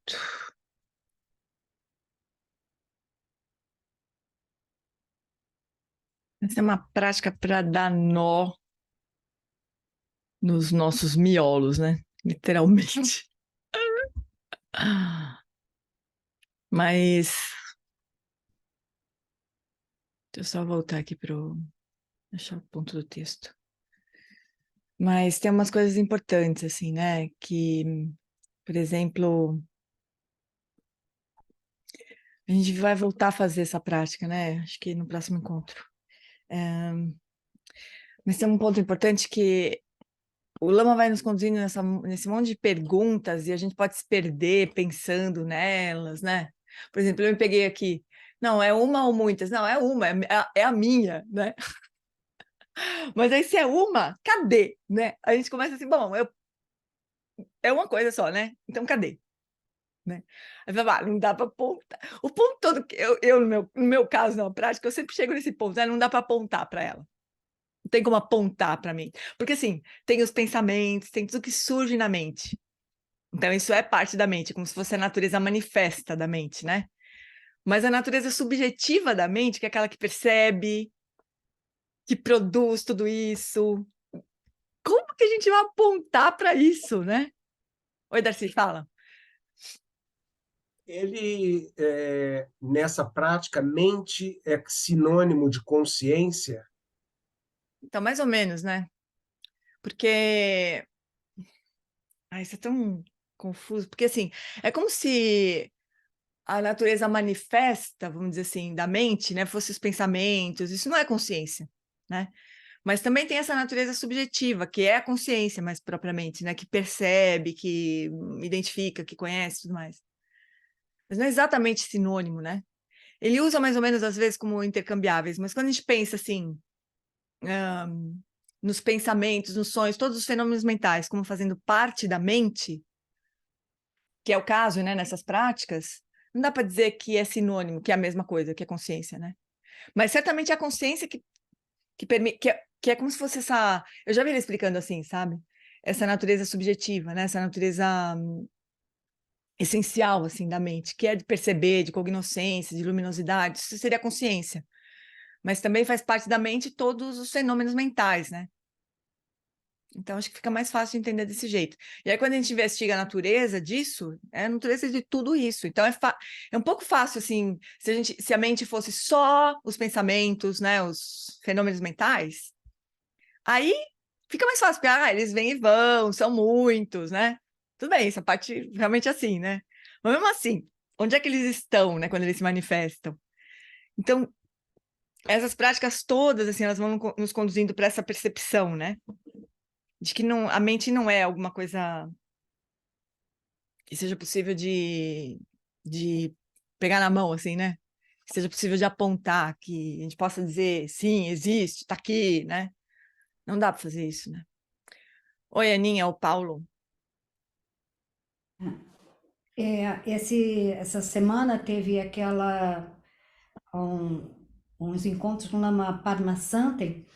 Essa é uma prática para dar nó nos nossos miolos, né? Literalmente. Mas deixa eu só voltar aqui para achar o ponto do texto. Mas tem umas coisas importantes, assim, né? Que, por exemplo, a gente vai voltar a fazer essa prática, né? Acho que no próximo encontro. Mas tem um ponto importante que o Lama vai nos conduzindo nesse monte de perguntas e a gente pode se perder pensando nelas, né? Por exemplo, eu me peguei aqui. Não, é uma ou muitas? Não, é uma, é a minha, né? Mas aí se é uma, cadê, né? A gente começa assim, bom, é uma coisa só, né? Então cadê? Né? Aí fala, não dá para apontar. O ponto todo, que eu no meu caso, na prática, eu sempre chego nesse ponto, né? Não dá para apontar para ela. Não tem como apontar para mim. Porque assim, tem os pensamentos, tem tudo que surge na mente. Então, isso é parte da mente, como se fosse a natureza manifesta da mente, né? Mas a natureza subjetiva da mente, que é aquela que percebe, que produz tudo isso. Como que a gente vai apontar para isso, né? Oi, Darcy, fala. Ele, nessa prática, mente é sinônimo de consciência? Então, mais ou menos, né? Porque... Ai, isso é tão confuso. Porque, assim, é como se a natureza manifesta, vamos dizer assim, da mente, né? Fosse os pensamentos. Isso não é consciência, né? Mas também tem essa natureza subjetiva, que é a consciência, mais propriamente, né? Que percebe, que identifica, que conhece e tudo mais. Mas não é exatamente sinônimo, né? Ele usa mais ou menos, às vezes, como intercambiáveis, mas quando a gente pensa assim, nos pensamentos, nos sonhos, todos os fenômenos mentais como fazendo parte da mente, que é o caso, né, nessas práticas, não dá para dizer que é sinônimo, que é a mesma coisa, que é consciência, né? Mas certamente é a consciência que permite, que é como se fosse essa... Eu já vi ele explicando assim, sabe? Essa natureza subjetiva, né? Essa natureza essencial, assim, da mente, que é de perceber, de cognoscência, de luminosidade. Isso seria a consciência. Mas também faz parte da mente todos os fenômenos mentais, né? Então, acho que fica mais fácil de entender desse jeito. E aí, quando a gente investiga a natureza disso, é a natureza de tudo isso. Então, é um pouco fácil, assim, se a mente fosse só os pensamentos, né, os fenômenos mentais, aí fica mais fácil, porque eles vêm e vão, são muitos, né? Tudo bem, essa parte realmente é assim, né? Mas mesmo assim, onde é que eles estão, né, quando eles se manifestam? Então, essas práticas todas, assim, elas vão nos conduzindo para essa percepção, né? De que não, a mente não é alguma coisa que seja possível de pegar na mão, assim, né? Que seja possível de apontar, que a gente possa dizer, sim, existe, está aqui, né? Não dá para fazer isso, né? Oi, Aninha, é o Paulo. Essa semana teve um- uns encontros com Lama Padmasambhava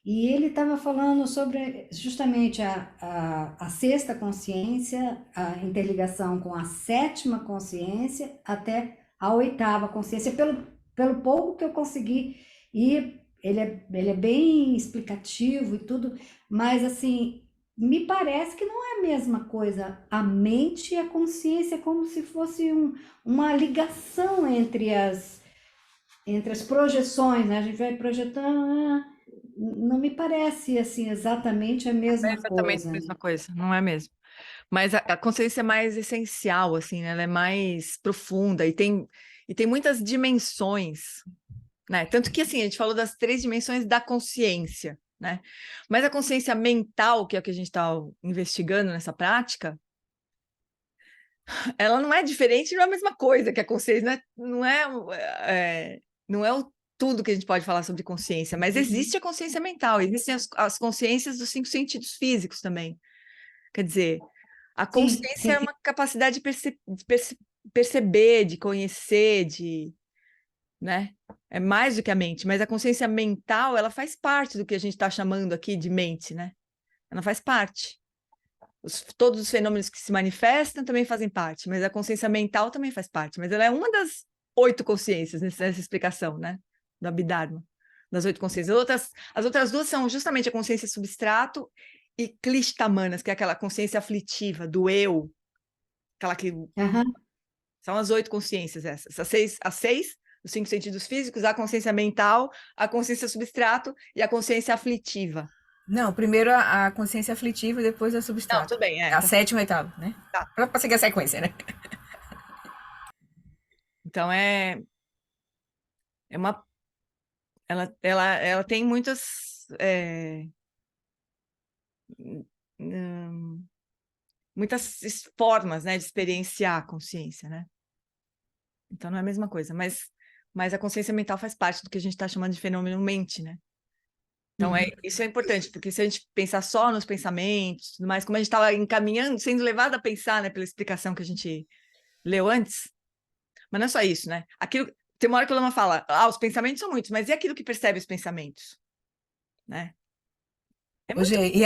e ele estava falando sobre justamente a sexta consciência, a interligação com a sétima consciência até a oitava consciência, pelo pouco que eu consegui. E ele é bem explicativo e tudo, mas assim, me parece que não é a mesma coisa. A mente e a consciência é como se fosse uma ligação entre as projeções, né? A gente vai projetando, não me parece assim exatamente a Não é mesma exatamente a coisa. mesma coisa, não é mesmo. Mas a consciência é mais essencial, assim, né? Ela é mais profunda e tem muitas dimensões, né? Tanto que, assim, a gente falou das 3 dimensões da consciência, né? Mas a consciência mental, que é o que a gente está investigando nessa prática, ela não é diferente, não é a mesma coisa que a consciência, né? Não é tudo que a gente pode falar sobre consciência, mas existe a consciência mental, existem as consciências dos 5 sentidos físicos também. Quer dizer, a Sim, consciência sim, é sim. uma capacidade de perceber, de conhecer, né? É mais do que a mente, mas a consciência mental, ela faz parte do que a gente está chamando aqui de mente, né? Ela faz parte. Todos os fenômenos que se manifestam também fazem parte, mas a consciência mental também faz parte, mas ela é uma das 8 consciências nessa explicação, né? Do Abhidharma, das 8 consciências. As outras 2 são justamente a consciência substrato e Klishta-manas, que é aquela consciência aflitiva, do eu, aquela que... Aham. São as 8 consciências essas. As seis, os 5 sentidos físicos, a consciência mental, a consciência substrato e a consciência aflitiva. Não, primeiro a consciência aflitiva e depois a Não, substrato. tudo bem, A tá. 7ª e 8ª, né? Tá. Pra seguir a sequência, né? Então, é uma... Ela tem muitas... muitas formas, né, de experienciar a consciência, né? Então, não é a mesma coisa, mas a consciência mental faz parte do que a gente está chamando de fenômeno mente, né? Então, isso é importante, porque se a gente pensar só nos pensamentos, tudo mais, como a gente estava encaminhando, sendo levado a pensar, né, pela explicação que a gente leu antes, mas não é só isso, né? Tem uma hora que o Lama fala, os pensamentos são muitos, mas e aquilo que percebe os pensamentos? Né? É muito... Hoje,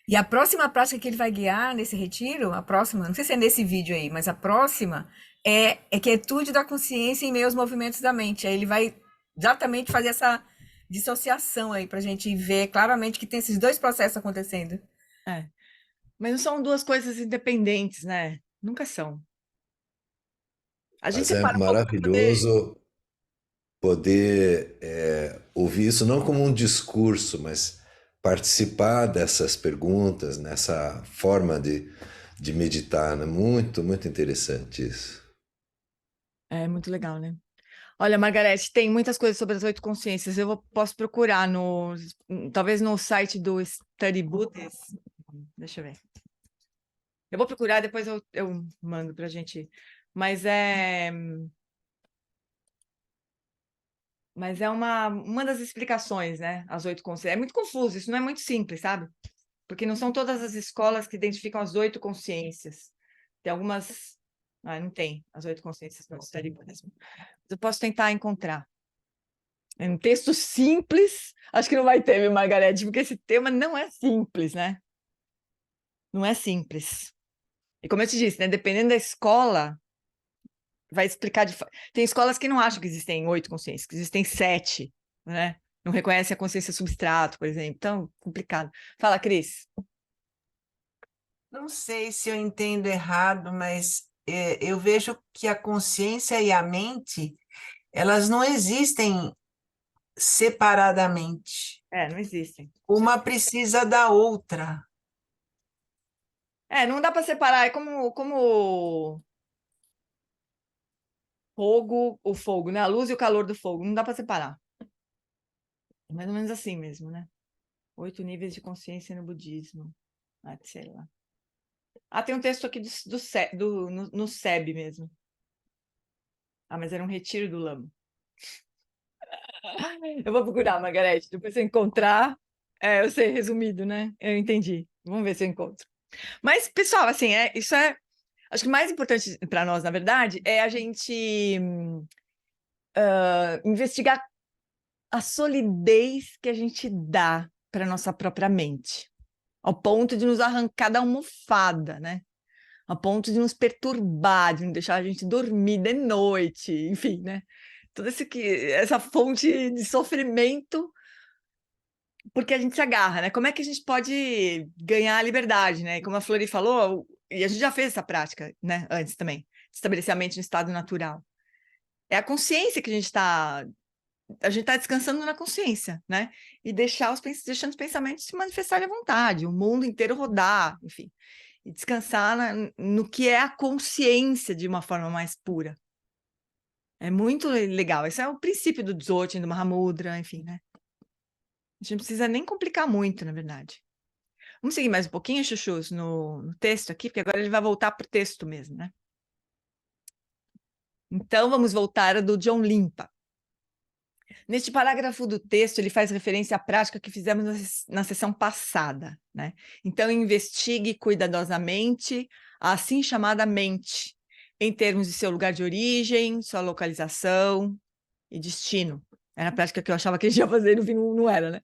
e a próxima prática que ele vai guiar nesse retiro, a próxima, não sei se é nesse vídeo aí, mas a próxima é quietude da consciência em meio aos movimentos da mente. Aí ele vai exatamente fazer essa dissociação aí pra gente ver claramente que tem esses 2 processos acontecendo. Mas não são 2 coisas independentes, né? Nunca são. A gente Mas é separa um pouco para poder... maravilhoso poder ouvir isso não como um discurso, mas participar dessas perguntas, nessa forma de meditar, né? Muito, muito interessante isso. É muito legal, né? Olha, Margarete, tem muitas coisas sobre as 8 consciências. Posso procurar talvez no site do Study Buddhist. Deixa eu ver. Eu vou procurar, depois eu mando para a gente. Mas é uma das explicações, né? As 8 consciências. É muito confuso, isso não é muito simples, sabe? Porque não são todas as escolas que identificam as 8 consciências. Tem algumas... não tem as 8 consciências no Study Buddhism. Eu posso tentar encontrar. É um texto simples, acho que não vai ter, viu, Margarete? Porque esse tema não é simples, né? Não é simples. E como eu te disse, né? Dependendo da escola, vai explicar... Tem escolas que não acham que existem 8 consciências, que existem 7, né? Não reconhecem a consciência substrato, por exemplo. Então, complicado. Fala, Cris. Não sei se eu entendo errado, mas eu vejo que a consciência e a mente, elas não existem separadamente. Não existem. Uma precisa da outra. Não dá para separar. É como o fogo, né? A luz e o calor do fogo. Não dá para separar. É mais ou menos assim mesmo, né? 8 níveis de consciência no budismo. Sei lá. Tem um texto aqui no SEB mesmo. Mas era um retiro do Lama. Eu vou procurar, Margarete. Depois se eu encontrar, eu sei, resumido, né? Eu entendi. Vamos ver se eu encontro. Mas, pessoal, assim, isso é... Acho que o mais importante para nós, na verdade, é a gente investigar a solidez que a gente dá para a nossa própria mente. Ao ponto de nos arrancar da almofada, né? Ao ponto de nos perturbar, de não deixar a gente dormir de noite, enfim, né? Toda essa fonte de sofrimento, porque a gente se agarra, né? Como é que a gente pode ganhar a liberdade, né? Como a Flori falou, e a gente já fez essa prática, né? Antes também, de estabelecer a mente no estado natural. É a consciência que a gente está descansando na consciência, né? E deixando os pensamentos se manifestarem à vontade, o mundo inteiro rodar, enfim. E descansar no que é a consciência de uma forma mais pura. É muito legal. Esse é o princípio do Dzogchen, do Mahamudra, enfim, né? A gente não precisa nem complicar muito, na verdade. Vamos seguir mais um pouquinho, Chuchus, no texto aqui, porque agora ele vai voltar para o texto mesmo, né? Então, vamos voltar do John Limpa. Neste parágrafo do texto, ele faz referência à prática que fizemos na sessão passada, né? Então, investigue cuidadosamente a assim chamada mente, em termos de seu lugar de origem, sua localização e destino. Era a prática que eu achava que a gente ia fazer e no fim não era, né?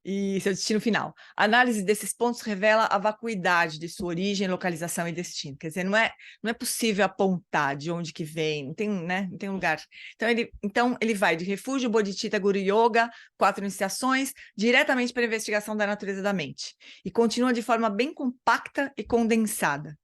E seu destino final. A análise desses pontos revela a vacuidade de sua origem, localização e destino. Quer dizer, não é possível apontar de onde que vem, não tem, né? Não tem lugar. Então ele vai de refúgio, bodhicitta, guru yoga, 4 iniciações, diretamente para a investigação da natureza da mente. E continua de forma bem compacta e condensada.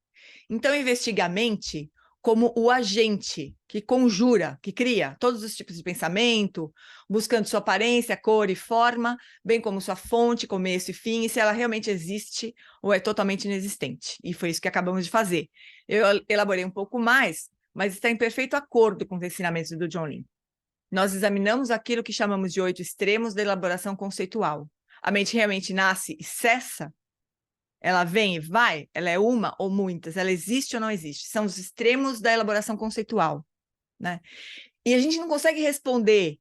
Então, investiga a mente como o agente que conjura, que cria todos os tipos de pensamento, buscando sua aparência, cor e forma, bem como sua fonte, começo e fim, e se ela realmente existe ou é totalmente inexistente. E foi isso que acabamos de fazer. Eu elaborei um pouco mais, mas está em perfeito acordo com os ensinamentos do John Lin. Nós examinamos aquilo que chamamos de 8 extremos da elaboração conceitual. A mente realmente nasce e cessa? Ela vem e vai? Ela é uma ou muitas? Ela existe ou não existe? São os extremos da elaboração conceitual, né? E a gente não consegue responder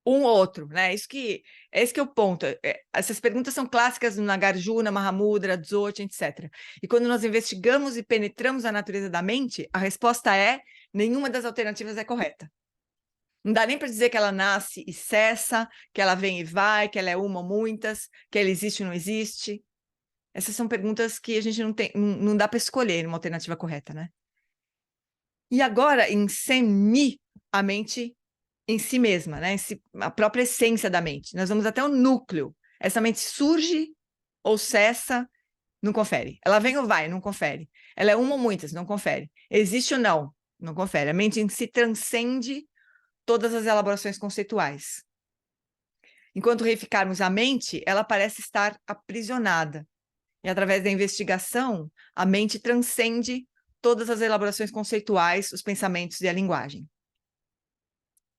um ou outro, né? Esse que é o ponto. Essas perguntas são clássicas no Nagarjuna, Mahamudra, Dzogchen, etc. E quando nós investigamos e penetramos a natureza da mente, a resposta é: nenhuma das alternativas é correta. Não dá nem para dizer que ela nasce e cessa, que ela vem e vai, que ela é uma ou muitas, que ela existe ou não existe. Essas são perguntas que a gente não dá para escolher uma alternativa correta, né? E agora, em Senmi, a mente em si mesma, né? A própria essência da mente. Nós vamos até o núcleo. Essa mente surge ou cessa, não confere. Ela vem ou vai, não confere. Ela é uma ou muitas, não confere. Existe ou não, não confere. A mente em si transcende todas as elaborações conceituais. Enquanto reificarmos a mente, ela parece estar aprisionada. E através da investigação, a mente transcende todas as elaborações conceituais, os pensamentos e a linguagem.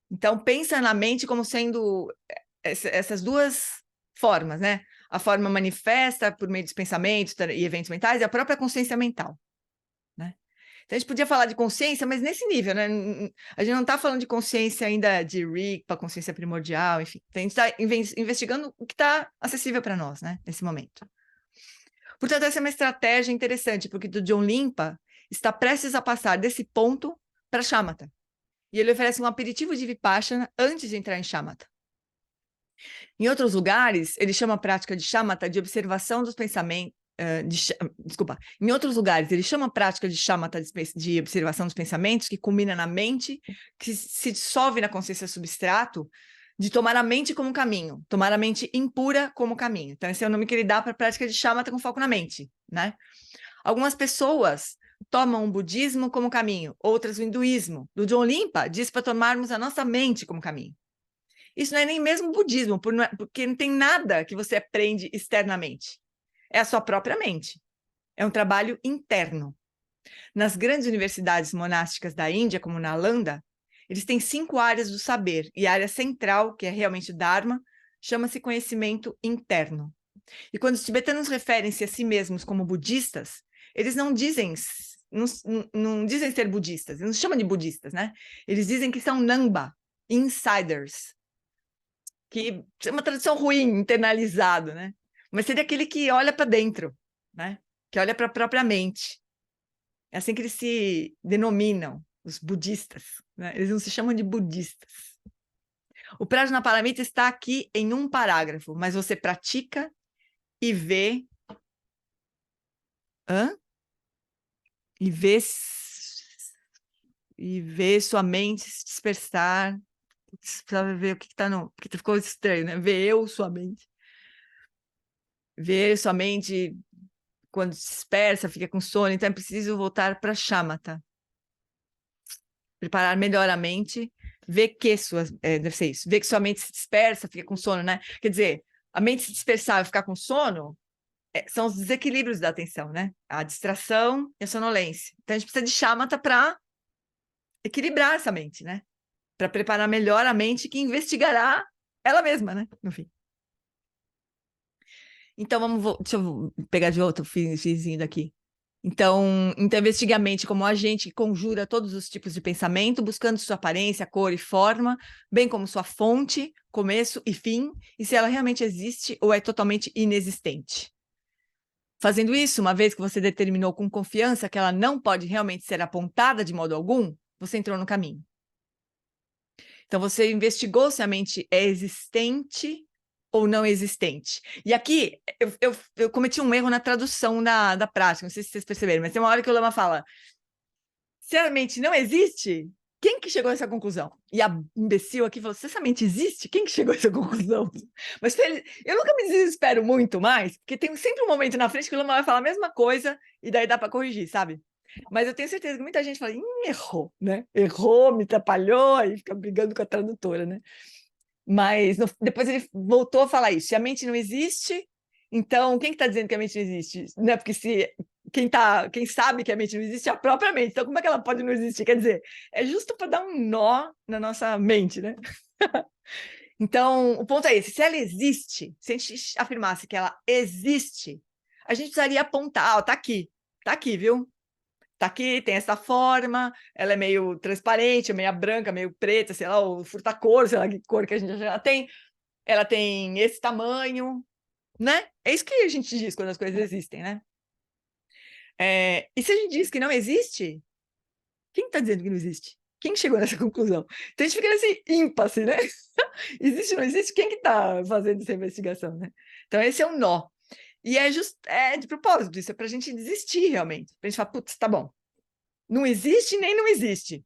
Então, pensa na mente como sendo essas duas formas, né? A forma manifesta por meio dos pensamentos e eventos mentais e a própria consciência mental, né? Então, a gente podia falar de consciência, mas nesse nível, né? A gente não está falando de consciência ainda de Rigpa, consciência primordial, enfim. Então, a gente está investigando o que está acessível para nós, né? Nesse momento. Portanto, essa é uma estratégia interessante, porque o John Limpa está prestes a passar desse ponto para Shamatha. E ele oferece um aperitivo de Vipassana antes de entrar em Shamatha. Em outros lugares, ele chama a prática de Shamatha de observação dos pensamentos. Em outros lugares, ele chama a prática de Shamatha de observação dos pensamentos, que culmina na mente, que se dissolve na consciência substrato, de tomar a mente como caminho, tomar a mente impura como caminho. Então, esse é o nome que ele dá para a prática de Shamatha com foco na mente, né? Algumas pessoas tomam o budismo como caminho, outras o hinduísmo. Do John Limpa diz para tomarmos a nossa mente como caminho. Isso não é nem mesmo budismo, porque não tem nada que você aprende externamente. É a sua própria mente. É um trabalho interno. Nas grandes universidades monásticas da Índia, como na Nalanda, eles têm 5 áreas do saber, e a área central, que é realmente o Dharma, chama-se conhecimento interno. E quando os tibetanos referem-se a si mesmos como budistas, eles não dizem ser budistas, eles não chamam de budistas, né? Eles dizem que são Namba, insiders, que é uma tradução ruim, internalizado, né? Mas seria aquele que olha para dentro, né? Que olha para a própria mente. É assim que eles se denominam, os budistas, né? Eles não se chamam de budistas. O Prajnaparamita está aqui em um parágrafo, mas você pratica e vê... E vê sua mente se dispersar. Precisa ver o que está no... Porque ficou estranho, né? Ver sua mente. Ver sua mente... Quando se dispersa, fica com sono, então é preciso voltar para Shamatha. Preparar melhor a mente, ver que deve ser isso, ver que sua mente se dispersa, fica com sono, né? Quer dizer, a mente se dispersar e ficar com sono são os desequilíbrios da atenção, né? A distração e a sonolência. Então a gente precisa de Shamatha para equilibrar essa mente, né? Para preparar melhor a mente que investigará ela mesma, né? No fim. Então, deixa eu pegar de volta o fizinho daqui. Então, investigue a mente como agente que conjura todos os tipos de pensamento, buscando sua aparência, cor e forma, bem como sua fonte, começo e fim, e se ela realmente existe ou é totalmente inexistente. Fazendo isso, uma vez que você determinou com confiança que ela não pode realmente ser apontada de modo algum, você entrou no caminho. Então, você investigou se a mente é existente ou não existente. E aqui, eu cometi um erro na tradução da prática, não sei se vocês perceberam, mas tem uma hora que o Lama fala, se a mente não existe, quem que chegou a essa conclusão? E a imbecil aqui falou, se essa mente existe, quem que chegou a essa conclusão? Mas eu nunca me desespero muito mais, porque tem sempre um momento na frente que o Lama vai falar a mesma coisa, e daí dá para corrigir, sabe? Mas eu tenho certeza que muita gente fala, errou, né? Errou, me atrapalhou, aí fica brigando com a tradutora, né? Mas depois ele voltou a falar isso. Se a mente não existe, então quem que está dizendo que a mente não existe? Né? Porque quem sabe que a mente não existe é a própria mente. Então, como é que ela pode não existir? Quer dizer, é justo para dar um nó na nossa mente, né? Então, o ponto é esse: se ela existe, se a gente afirmasse que ela existe, a gente precisaria apontar, ó, tá aqui, viu? Tá aqui, tem essa forma, ela é meio transparente, meio branca, meio preta, sei lá, o furta-cor, sei lá que cor que a gente já tem. Ela tem esse tamanho, né? É isso que a gente diz quando as coisas existem, né? E se a gente diz que não existe, quem está dizendo que não existe? Quem chegou nessa conclusão? Então a gente fica nesse impasse, né? Existe ou não existe? Quem que está fazendo essa investigação, né? Então esse é um nó. E é de propósito, isso é para a gente desistir realmente. Para a gente falar, putz, tá bom. Não existe nem não existe.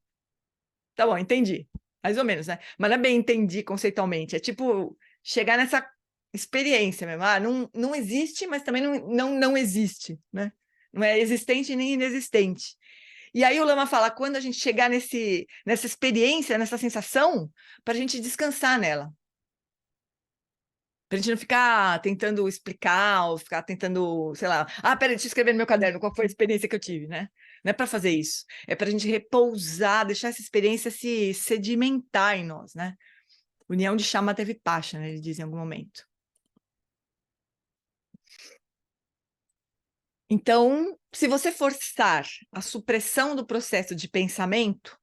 Tá bom, entendi. Mais ou menos, né? Mas não é bem entendi conceitualmente. É tipo chegar nessa experiência mesmo. Ah, não existe, mas também não existe, né? Não é existente nem inexistente. E aí o Lama fala, quando a gente chegar nessa experiência, nessa sensação, para a gente descansar nela. Para a gente não ficar tentando explicar, ou ficar tentando, sei lá, peraí, deixa eu escrever no meu caderno qual foi a experiência que eu tive, né? Não é para fazer isso, é para a gente repousar, deixar essa experiência se sedimentar em nós, né? União de chama teve pacha, né? Ele diz em algum momento. Então, se você forçar a supressão do processo de pensamento,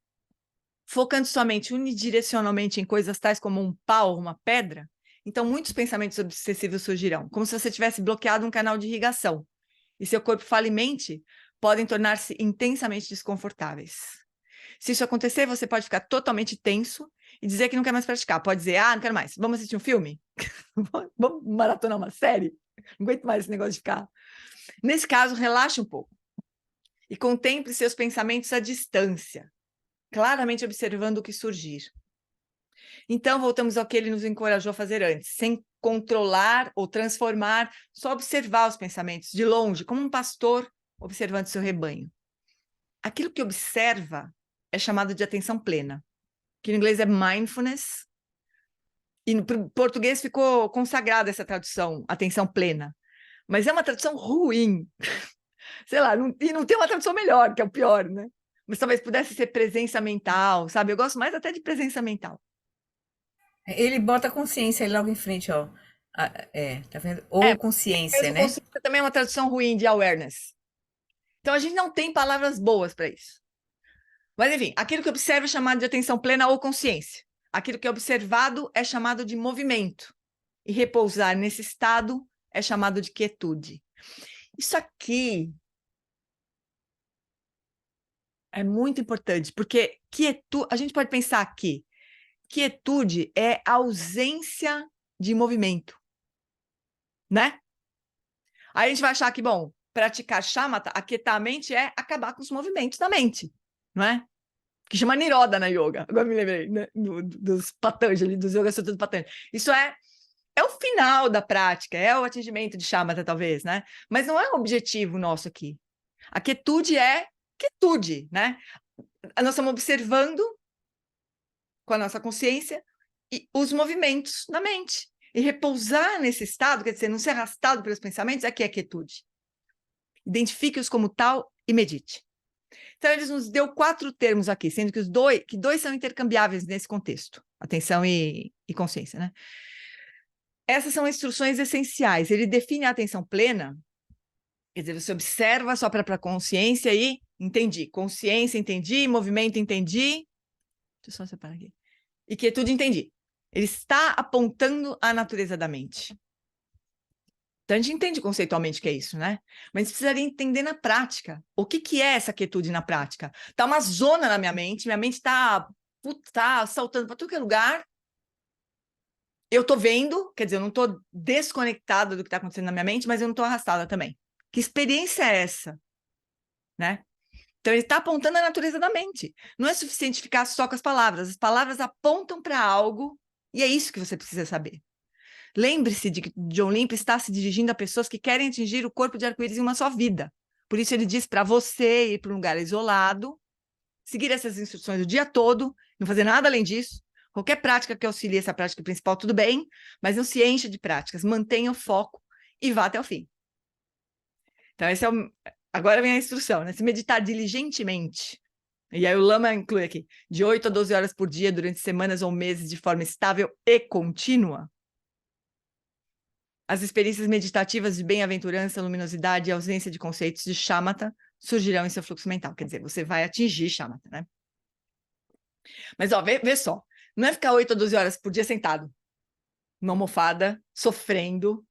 focando somente unidirecionalmente em coisas tais como um pau, uma pedra, então muitos pensamentos obsessivos surgirão, como se você tivesse bloqueado um canal de irrigação, e seu corpo falimente podem tornar-se intensamente desconfortáveis. Se isso acontecer, você pode ficar totalmente tenso e dizer que não quer mais praticar. Pode dizer, não quero mais, vamos assistir um filme? Vamos maratonar uma série? Não aguento mais esse negócio de ficar. Nesse caso, relaxe um pouco e contemple seus pensamentos à distância, claramente observando o que surgir. Então, voltamos ao que ele nos encorajou a fazer antes, sem controlar ou transformar, só observar os pensamentos de longe, como um pastor observando seu rebanho. Aquilo que observa é chamado de atenção plena, que no inglês é mindfulness, e no português ficou consagrada essa tradução, atenção plena. Mas é uma tradução ruim. Sei lá, e não tem uma tradução melhor, que é o pior, né? Mas talvez pudesse ser presença mental, sabe? Eu gosto mais até de presença mental. Ele bota consciência aí logo em frente, ó. Tá vendo? Ou consciência, né? Consciência também é uma tradução ruim de awareness. Então a gente não tem palavras boas para isso. Mas enfim, aquilo que observa é chamado de atenção plena ou consciência. Aquilo que é observado é chamado de movimento. E repousar nesse estado é chamado de quietude. Isso aqui é muito importante, porque quietude, a gente pode pensar aqui, quietude é ausência de movimento, né? Aí a gente vai achar que, bom, praticar shamatha, aquietar a mente é acabar com os movimentos da mente, não é? Que chama Nirodha na yoga. Agora me lembrei, né? Dos Patanjali, dos Yoga Sutras do Patanjali. Isso é o final da prática, é o atingimento de shamatha, talvez, né? Mas não é o objetivo nosso aqui. A quietude é quietude, né? Nós estamos observando com a nossa consciência e os movimentos da mente. E repousar nesse estado, quer dizer, não ser arrastado pelos pensamentos, aqui é quietude. Identifique-os como tal e medite. Então, eles nos deu 4 termos aqui, sendo que dois são intercambiáveis nesse contexto, atenção e consciência, né? Essas são instruções essenciais. Ele define a atenção plena, quer dizer, você observa só para consciência e entendi. Consciência, entendi. Movimento, entendi. Deixa eu só separar aqui. E quietude, entendi. Ele está apontando a natureza da mente. Então, a gente entende conceitualmente o que é isso, né? Mas a gente precisaria entender na prática. O que é essa quietude na prática? Está uma zona na minha mente está tá saltando para todo que é lugar. Eu tô vendo, quer dizer, eu não tô desconectada do que está acontecendo na minha mente, mas eu não tô arrastada também. Que experiência é essa? Né? Então, ele está apontando a natureza da mente. Não é suficiente ficar só com as palavras apontam para algo, e é isso que você precisa saber. Lembre-se de que John Limp está se dirigindo a pessoas que querem atingir o corpo de arco-íris em uma só vida. Por isso ele diz para você ir para um lugar isolado, seguir essas instruções o dia todo, não fazer nada além disso. Qualquer prática que auxilie essa prática principal, tudo bem, mas não se encha de práticas. Mantenha o foco e vá até o fim. Então, esse é agora vem a instrução, né? Se meditar diligentemente, e aí o Lama inclui aqui, de 8 a 12 horas por dia, durante semanas ou meses, de forma estável e contínua, as experiências meditativas de bem-aventurança, luminosidade e ausência de conceitos de shamatha surgirão em seu fluxo mental. Quer dizer, você vai atingir shamatha, né? Mas, ó, vê só. Não é ficar 8 a 12 horas por dia sentado, numa almofada, sofrendo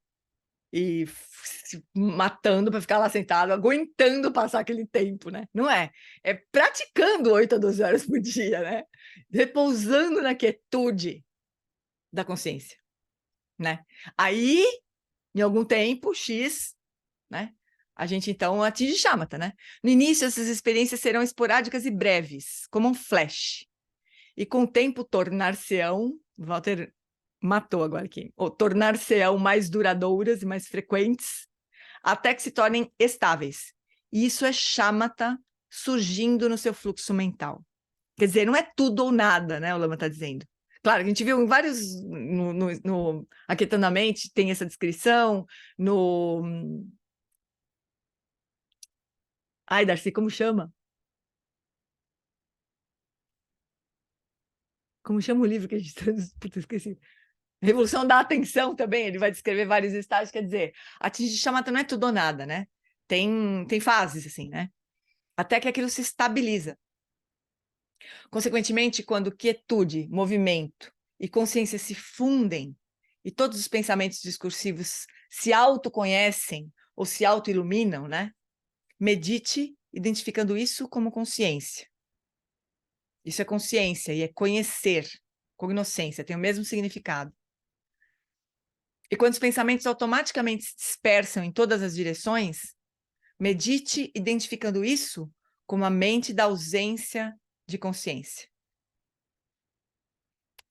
e se matando para ficar lá sentado, aguentando passar aquele tempo, né? Não é. É praticando 8 a 12 horas por dia, né? Repousando na quietude da consciência, né? Aí, em algum tempo, X, né? A gente, então, atinge shamatha, né? No início, essas experiências serão esporádicas e breves, como um flash. E com o tempo, tornar-se-ão, Walter matou agora aqui, ou tornar-se-ão mais duradouras e mais frequentes, até que se tornem estáveis. E isso é shamatha surgindo no seu fluxo mental. Quer dizer, não é tudo ou nada, né? O Lama está dizendo. Claro, a gente viu em vários, no Aquietando a Mente, tem essa descrição, no... Ai, Darcy, como chama? Como chama o livro que a gente traduz? Puta, esqueci. Revolução da Atenção também, ele vai descrever vários estágios, quer dizer, atingir shamatha não é tudo ou nada, né? Tem fases, assim, né? Até que aquilo se estabiliza. Consequentemente, quando quietude, movimento e consciência se fundem e todos os pensamentos discursivos se autoconhecem ou se autoiluminam, né? Medite identificando isso como consciência. Isso é consciência e é conhecer, cognoscência, tem o mesmo significado. E quando os pensamentos automaticamente se dispersam em todas as direções, medite identificando isso como a mente da ausência de consciência.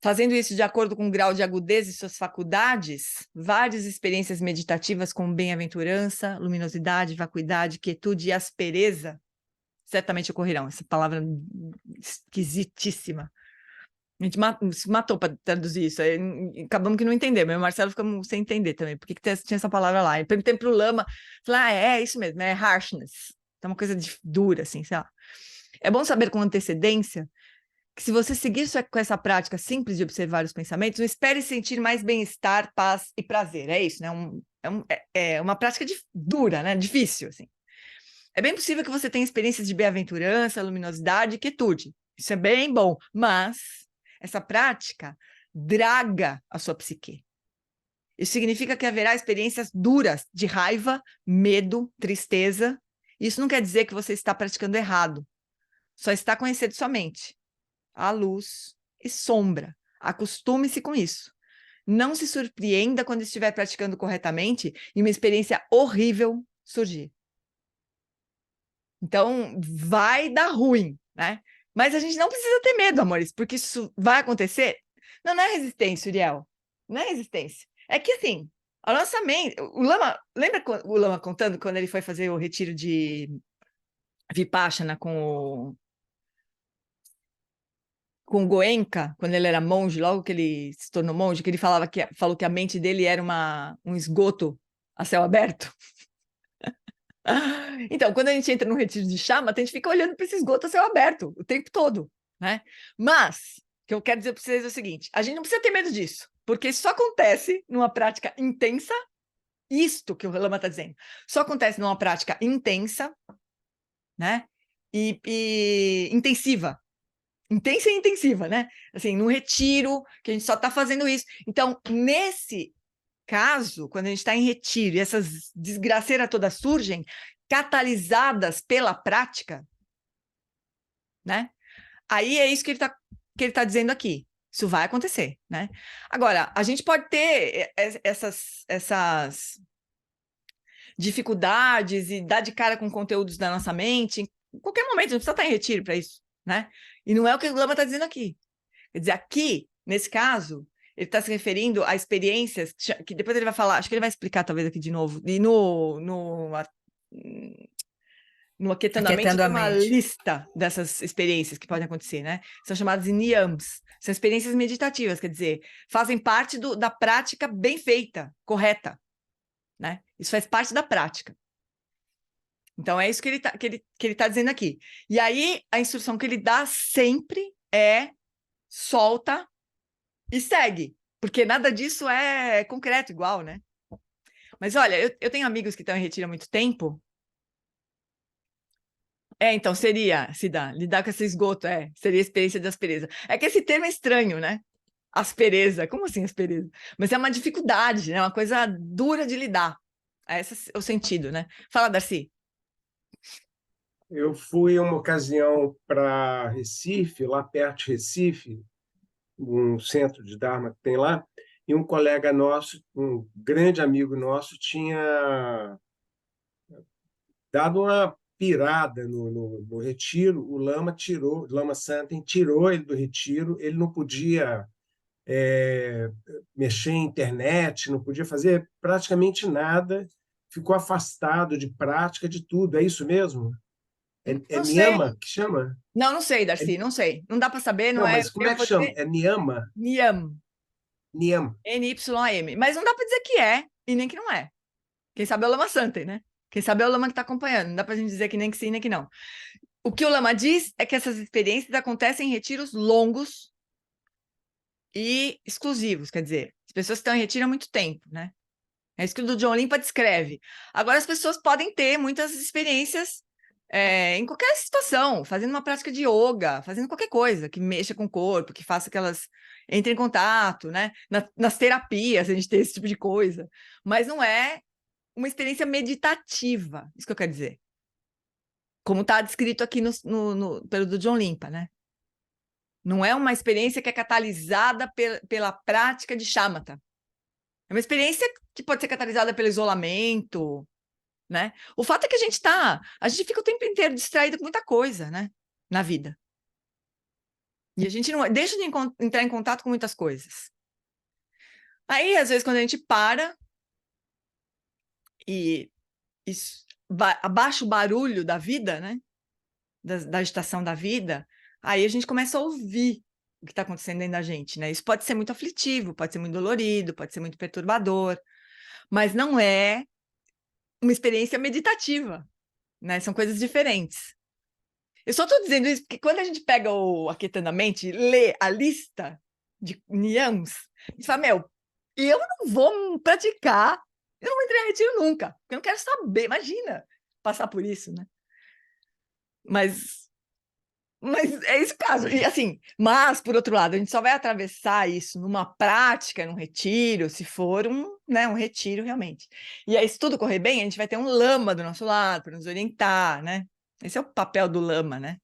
Fazendo isso de acordo com o grau de agudeza de suas faculdades, várias experiências meditativas como bem-aventurança, luminosidade, vacuidade, quietude e aspereza certamente ocorrerão. Essa palavra esquisitíssima. A gente se matou para traduzir isso, aí acabamos que não entendemos, o Marcelo ficamos sem entender também, por que tinha essa palavra lá. Eu perguntei para o Lama, falei, é isso mesmo, é harshness, é uma coisa dura, assim, sei lá. É bom saber com antecedência que se você seguir com essa prática simples de observar os pensamentos, não espere sentir mais bem-estar, paz e prazer, é isso, né? É uma prática dura, né? Difícil, assim. É bem possível que você tenha experiências de bem-aventurança, luminosidade e quietude, isso é bem bom, mas essa prática draga a sua psique. Isso significa que haverá experiências duras de raiva, medo, tristeza. Isso não quer dizer que você está praticando errado. Só está conhecendo sua mente. Há luz e sombra. Acostume-se com isso. Não se surpreenda quando estiver praticando corretamente e uma experiência horrível surgir. Então, vai dar ruim, né? Mas a gente não precisa ter medo, amores, porque isso vai acontecer. Não é resistência, Uriel. Não é resistência. É que, assim, a nossa mente... O Lama, lembra o Lama contando quando ele foi fazer o retiro de Vipassana com o Goenka, quando ele era monge, logo que ele se tornou monge, que ele falou que a mente dele era um esgoto a céu aberto? Então, quando a gente entra no retiro de shamatha, a gente fica olhando para esse esgoto a céu aberto o tempo todo, né? Mas, o que eu quero dizer para vocês é o seguinte, a gente não precisa ter medo disso, porque isso só acontece numa prática intensa, isto que o Lama está dizendo, só acontece numa prática intensa, né? E intensiva. Intensa e intensiva, né? Assim, num retiro, que a gente só está fazendo isso. Então, nesse caso, quando a gente está em retiro e essas desgraceiras todas surgem, catalisadas pela prática, né? Aí é isso que ele está que ele está dizendo aqui. Isso vai acontecer, né? Agora, a gente pode ter essas dificuldades e dar de cara com conteúdos da nossa mente em qualquer momento, não precisa estar em retiro para isso, né? E não é o que o Lama está dizendo aqui. Quer dizer, aqui, nesse caso, ele está se referindo a experiências que depois ele vai falar, acho que ele vai explicar talvez aqui de novo, e no aquietanamento tem uma lista dessas experiências que podem acontecer, né? São chamadas niyams, são experiências meditativas, quer dizer, fazem parte da prática bem feita, correta, né? Isso faz parte da prática. Então, é isso que ele tá dizendo aqui. E aí, a instrução que ele dá sempre é solta e segue, porque nada disso é concreto igual, né? Mas olha, eu tenho amigos que estão em retiro há muito tempo. Então, seria, Cida, lidar com esse esgoto, seria a experiência de aspereza. É que esse termo é estranho, né? Aspereza, como assim aspereza? Mas é uma dificuldade, né? Uma coisa dura de lidar. Esse é o sentido, né? Fala, Darcy. Eu fui uma ocasião para Recife, lá perto de Recife, um centro de Dharma que tem lá, e um colega nosso, um grande amigo nosso, tinha dado uma pirada no retiro. O Lama Santen tirou ele do retiro, ele não podia mexer em internet, não podia fazer praticamente nada, ficou afastado de prática, de tudo. É isso mesmo? É niyama que chama? Não sei, Darcy, não sei. Não dá para saber, não, mas como é que chama? É niyama? Niyam. Niyam. N-Y-M. Mas não dá para dizer que é e nem que não é. Quem sabe é o Lama Santen, né? Quem sabe é o Lama que está acompanhando. Não dá para a gente dizer que nem que sim, nem que não. O que o Lama diz é que essas experiências acontecem em retiros longos e exclusivos, quer dizer, as pessoas estão em retiro há muito tempo, né? É isso que o John Limpa descreve. Agora, as pessoas podem ter muitas experiências em qualquer situação, fazendo uma prática de yoga, fazendo qualquer coisa que mexa com o corpo, que faça que elas entrem em contato, né? Nas terapias, a gente tem esse tipo de coisa. Mas não é uma experiência meditativa, isso que eu quero dizer. Como está descrito aqui pelo do John Limpa, né? Não é uma experiência que é catalisada pela prática de shamatha. É uma experiência que pode ser catalisada pelo isolamento, né? O fato é que a gente fica o tempo inteiro distraído com muita coisa, né? Na vida. E a gente não deixa de entrar em contato com muitas coisas. Aí, às vezes, quando a gente para e abaixa o barulho da vida, né? Da agitação da vida, aí a gente começa a ouvir o que está acontecendo dentro da gente, né? Isso pode ser muito aflitivo, pode ser muito dolorido, pode ser muito perturbador, mas não é uma experiência meditativa, né? São coisas diferentes. Eu só estou dizendo isso porque quando a gente pega o Aquietando a Mente, lê a lista de niyams, a gente fala, eu não vou praticar, eu não vou entrar em retiro nunca, porque eu não quero saber, imagina, passar por isso, né? Mas é esse o caso. E assim, mas, por outro lado, a gente só vai atravessar isso numa prática, num retiro, se for um retiro realmente. E aí, se tudo correr bem, a gente vai ter um lama do nosso lado para nos orientar, né? Esse é o papel do lama, né?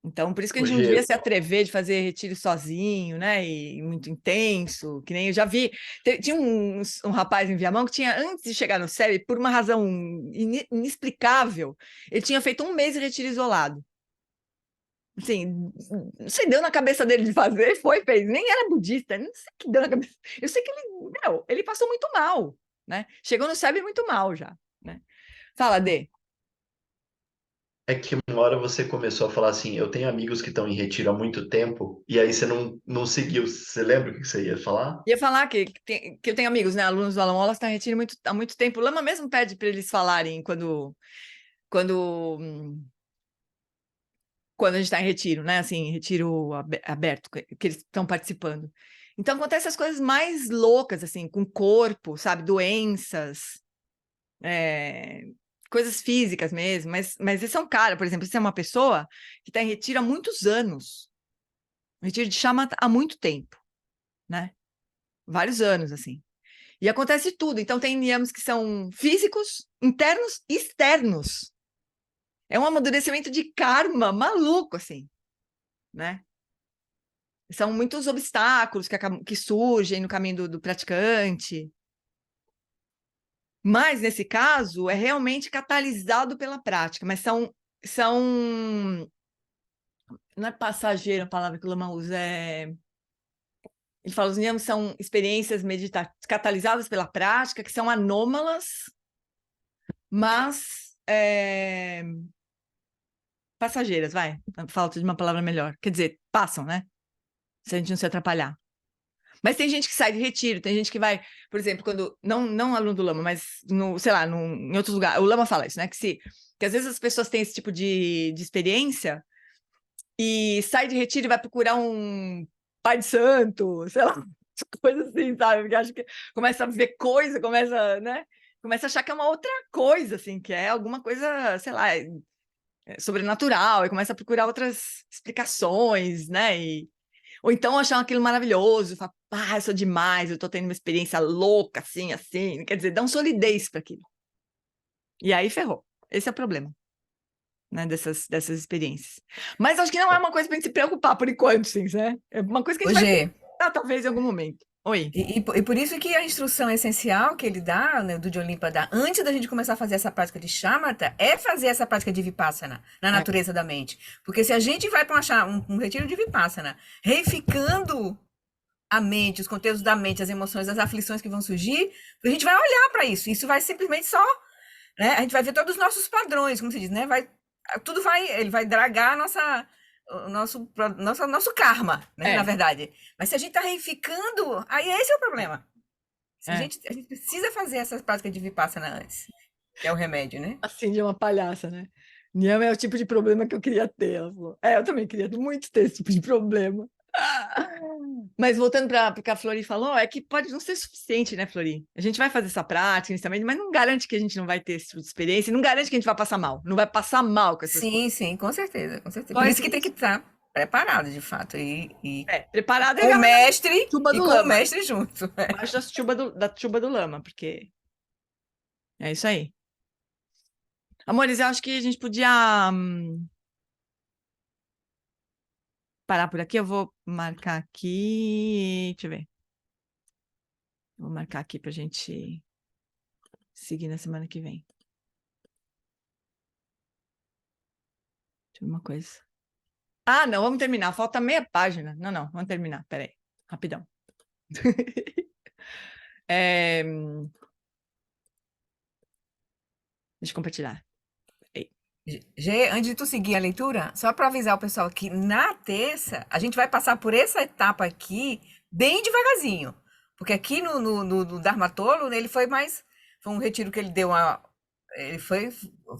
Então, por isso que a gente não devia se atrever de fazer retiro sozinho, né? E muito intenso, que nem eu já vi. Tinha um rapaz em Viamão que tinha, antes de chegar no CEB, por uma razão inexplicável, ele tinha feito 1 mês de retiro isolado. Assim, não sei, deu na cabeça dele de fazer, fez. Nem era budista, não sei o que deu na cabeça. Eu sei que ele passou muito mal, né? Chegou no CEB muito mal já, né? Fala, Dê. É que uma hora você começou a falar assim, eu tenho amigos que estão em retiro há muito tempo, e aí você não seguiu. Você lembra o que você ia falar? Ia falar que eu tenho amigos, né? Alunos do Alan Wallace estão em retiro há muito tempo. O Lama mesmo pede para eles falarem quando a gente está em retiro, né? Assim, retiro aberto, que eles estão participando. Então, acontecem as coisas mais loucas, assim, com o corpo, sabe? Doenças, coisas físicas mesmo. Mas esse é um cara, por exemplo, esse é uma pessoa que está em retiro há muitos anos. Retiro de shamatha há muito tempo, né? Vários anos, assim. E acontece tudo. Então, tem niyams que são físicos, internos e externos. É um amadurecimento de karma maluco, assim, né? São muitos obstáculos que surgem no caminho do praticante. Mas, nesse caso, é realmente catalisado pela prática, mas são não é passageiro a palavra que o Lama usa, ele fala, os Niyams são experiências catalisadas pela prática, que são anômalas, mas passageiras, falta de uma palavra melhor. Quer dizer, passam, né? Se a gente não se atrapalhar. Mas tem gente que sai de retiro, tem gente que vai, por exemplo, quando, não aluno do Lama, mas, sei lá, em outros lugares, o Lama fala isso, né? Que às vezes as pessoas têm esse tipo de experiência e sai de retiro e vai procurar um pai de santo, sei lá, coisa assim, sabe? Porque acho que começa a ver coisa, né? Começa a achar que é uma outra coisa, assim, que é alguma coisa, sei lá, sobrenatural, e começa a procurar outras explicações, né? Ou então achar aquilo maravilhoso, falar, eu sou demais, eu tô tendo uma experiência louca, assim, quer dizer, dá uma solidez para aquilo. E aí ferrou. Esse é o problema, né, dessas experiências. Mas acho que não é uma coisa para a gente se preocupar por enquanto, sim, né? É uma coisa que a gente vai tentar, talvez, em algum momento. Oi. E por isso que a instrução essencial que ele dá, né, do Jolimpa dá, antes da gente começar a fazer essa prática de shamatha, é fazer essa prática de vipassana na natureza da mente. Porque se a gente vai para um retiro de vipassana, reificando a mente, os conteúdos da mente, as emoções, as aflições que vão surgir, a gente vai olhar para isso. Isso vai simplesmente só, né, a gente vai ver todos os nossos padrões, como se diz, né? Ele vai dragar o nosso karma, né, na verdade. Mas se a gente está reificando, aí esse é o problema. A gente precisa fazer essas práticas de vipassana antes, que é o remédio, né? Assim, de uma palhaça, né? Niyama é o tipo de problema que eu queria ter, ela falou. Eu também queria muito ter esse tipo de problema. Mas voltando para o que a Flori falou, é que pode não ser suficiente, né, Flori? A gente vai fazer essa prática inicialmente, mas não garante que a gente não vai ter esse tipo de experiência, não garante que a gente vai passar mal, não vai passar mal com essas coisas. Sim, com certeza, com certeza. Por isso que tem que estar preparado, de fato, preparado com o mestre chuba do e com lama. o mestre junto. Acho da chuba do lama, porque é isso aí. Amores, eu acho que a gente podia parar por aqui. Eu vou marcar aqui. Deixa eu ver. Vou marcar aqui para a gente seguir na semana que vem. Deixa eu ver uma coisa. Não, vamos terminar. Falta meia página. Não, vamos terminar. Peraí, rapidão. Deixa eu compartilhar. Gê, antes de tu seguir a leitura, só para avisar o pessoal que na terça a gente vai passar por essa etapa aqui bem devagarzinho. Porque aqui no Dharmatolo, ele foi um retiro que ele deu ele foi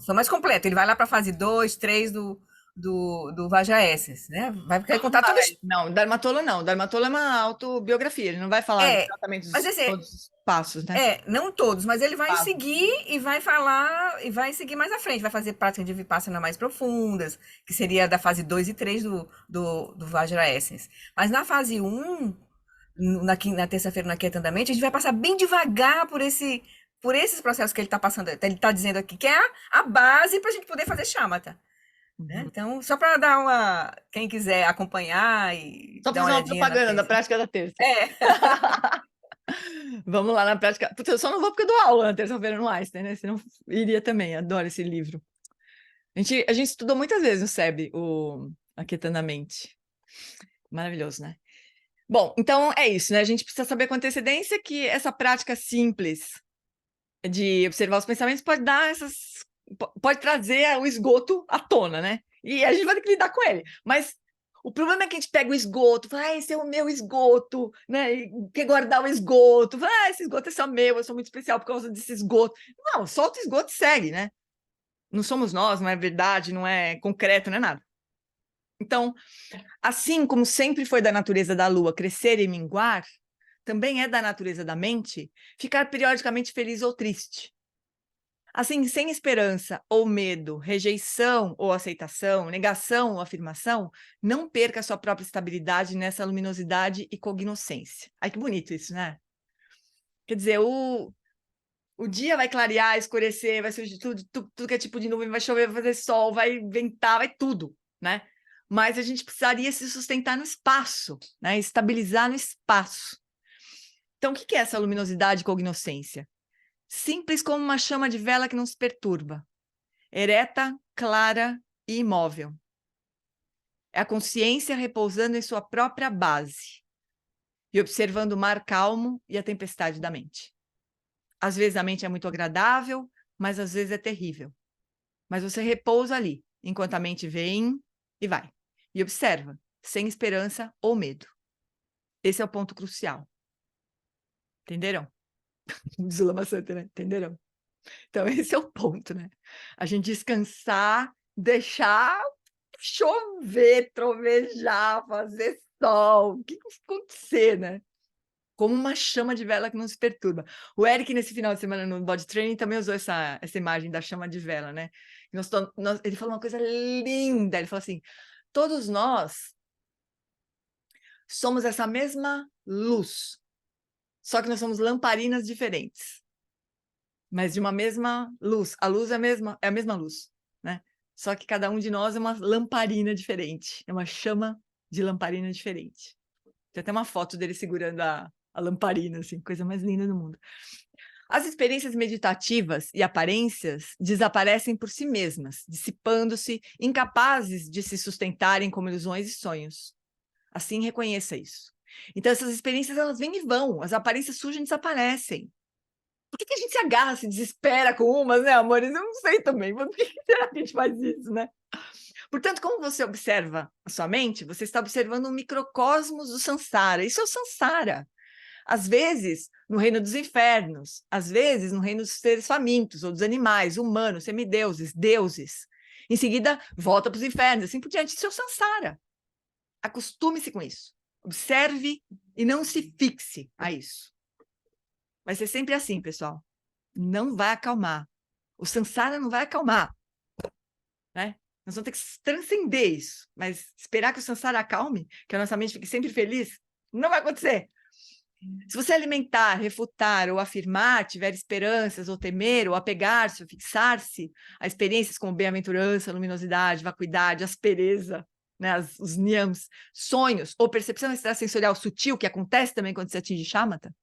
mais completo. Ele vai lá para a fase 2, 3 do Vajrayeses, né? Vai contar toda Não, Dharmatolo não. Dharmatolo é uma autobiografia, ele não vai falar exatamente todos os passos, né? Não todos, mas ele vai seguir e vai falar, e vai seguir mais à frente, vai fazer práticas de vipassana mais profundas, que seria da fase 2 e 3 do Vajrayeses. Mas na fase 1, na terça-feira, na Quieta da Mente, a gente vai passar bem devagar por esses processos que ele está passando, ele está dizendo aqui, que é a base para a gente poder fazer shamatha. Né? Então, só para dar quem quiser acompanhar e só para fazer uma propaganda da prática da terça. Vamos lá na prática. Putz, eu só não vou porque eu dou aula na terça-feira no Einstein, né? Senão iria também, adoro esse livro. A gente estudou muitas vezes no SEB, o Aquietando a Mente. Maravilhoso, né? Bom, então é isso, né? A gente precisa saber com antecedência que essa prática simples de observar os pensamentos pode trazer o esgoto à tona, né? E a gente vai ter que lidar com ele. Mas o problema é que a gente pega o esgoto, fala, esse é o meu esgoto, né? E quer guardar o esgoto, fala, esse esgoto é só meu, eu sou muito especial por causa desse esgoto. Não, solta o esgoto e segue, né? Não somos nós, não é verdade, não é concreto, não é nada. Então, assim como sempre foi da natureza da lua crescer e minguar, também é da natureza da mente ficar periodicamente feliz ou triste. Assim, sem esperança ou medo, rejeição ou aceitação, negação ou afirmação, não perca a sua própria estabilidade nessa luminosidade e cognoscência. Ai, que bonito isso, né? Quer dizer, o dia vai clarear, escurecer, vai surgir tudo que é tipo de nuvem, vai chover, vai fazer sol, vai ventar, vai tudo, né? mas a gente precisaria se sustentar no espaço, né? Estabilizar no espaço. Então, o que é essa luminosidade cognoscência? Simples como uma chama de vela que não se perturba, ereta, clara e imóvel. É a consciência repousando em sua própria base e observando o mar calmo e a tempestade da mente. Às vezes a mente é muito agradável, mas às vezes é terrível. Mas você repousa ali, enquanto a mente vem e vai. E observa, sem esperança ou medo. Esse é o ponto crucial. Entenderam? Diz o Lama Santa, né? Entenderam? Então, esse é o ponto, né? A gente descansar, deixar chover, trovejar, fazer sol, o que acontecer, né? Como uma chama de vela que não se perturba. O Eric, nesse final de semana no Body Training, também usou essa imagem da chama de vela, né? Ele falou uma coisa linda, ele falou assim, todos nós somos essa mesma luz, só que nós somos lamparinas diferentes, mas de uma mesma luz. A luz é a mesma luz, né? Só que cada um de nós é uma lamparina diferente, é uma chama de lamparina diferente. Tem até uma foto dele segurando a lamparina, assim, coisa mais linda do mundo. As experiências meditativas e aparências desaparecem por si mesmas, dissipando-se, incapazes de se sustentarem como ilusões e sonhos. Assim, reconheça isso. Então, essas experiências, elas vêm e vão, as aparências surgem e desaparecem. Por que a gente se agarra, se desespera com umas, né, amores? Eu não sei também, mas por que será que a gente faz isso, né? Portanto, como você observa a sua mente, você está observando um microcosmos do samsara. Isso é o samsara. Às vezes, no reino dos infernos, às vezes, no reino dos seres famintos, ou dos animais, humanos, semideuses, deuses. Em seguida, volta para os infernos, assim por diante. Isso é o samsara. Acostume-se com isso. Observe e não se fixe a isso. Vai ser sempre assim, pessoal. Não vai acalmar. O samsara não vai acalmar. Né? Nós vamos ter que transcender isso. Mas esperar que o samsara acalme, que a nossa mente fique sempre feliz, não vai acontecer. Se você alimentar, refutar ou afirmar, tiver esperanças, ou temer, ou apegar-se, ou fixar-se a experiências como bem-aventurança, luminosidade, vacuidade, aspereza, né, os niyams, sonhos, ou percepção extrasensorial sutil, que acontece também quando se atinge shamatha,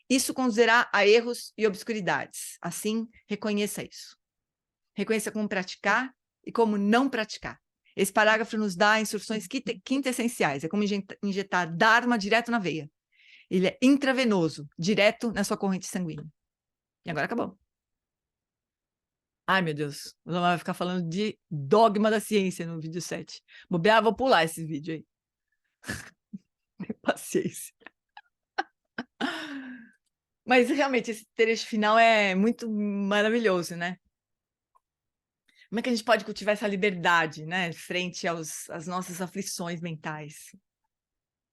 isso conduzirá a erros e obscuridades. Assim, reconheça isso. Reconheça como praticar e como não praticar. Esse parágrafo nos dá instruções quintessenciais. É como injetar Dharma direto na veia. Ele é intravenoso, direto na sua corrente sanguínea. E agora acabou. Ai, meu Deus. O Lama vai ficar falando de dogma da ciência no vídeo 7. Bobear, vou pular esse vídeo aí. Paciência. Mas, realmente, esse trecho final é muito maravilhoso, né? Como é que a gente pode cultivar essa liberdade, né? Frente às nossas aflições mentais.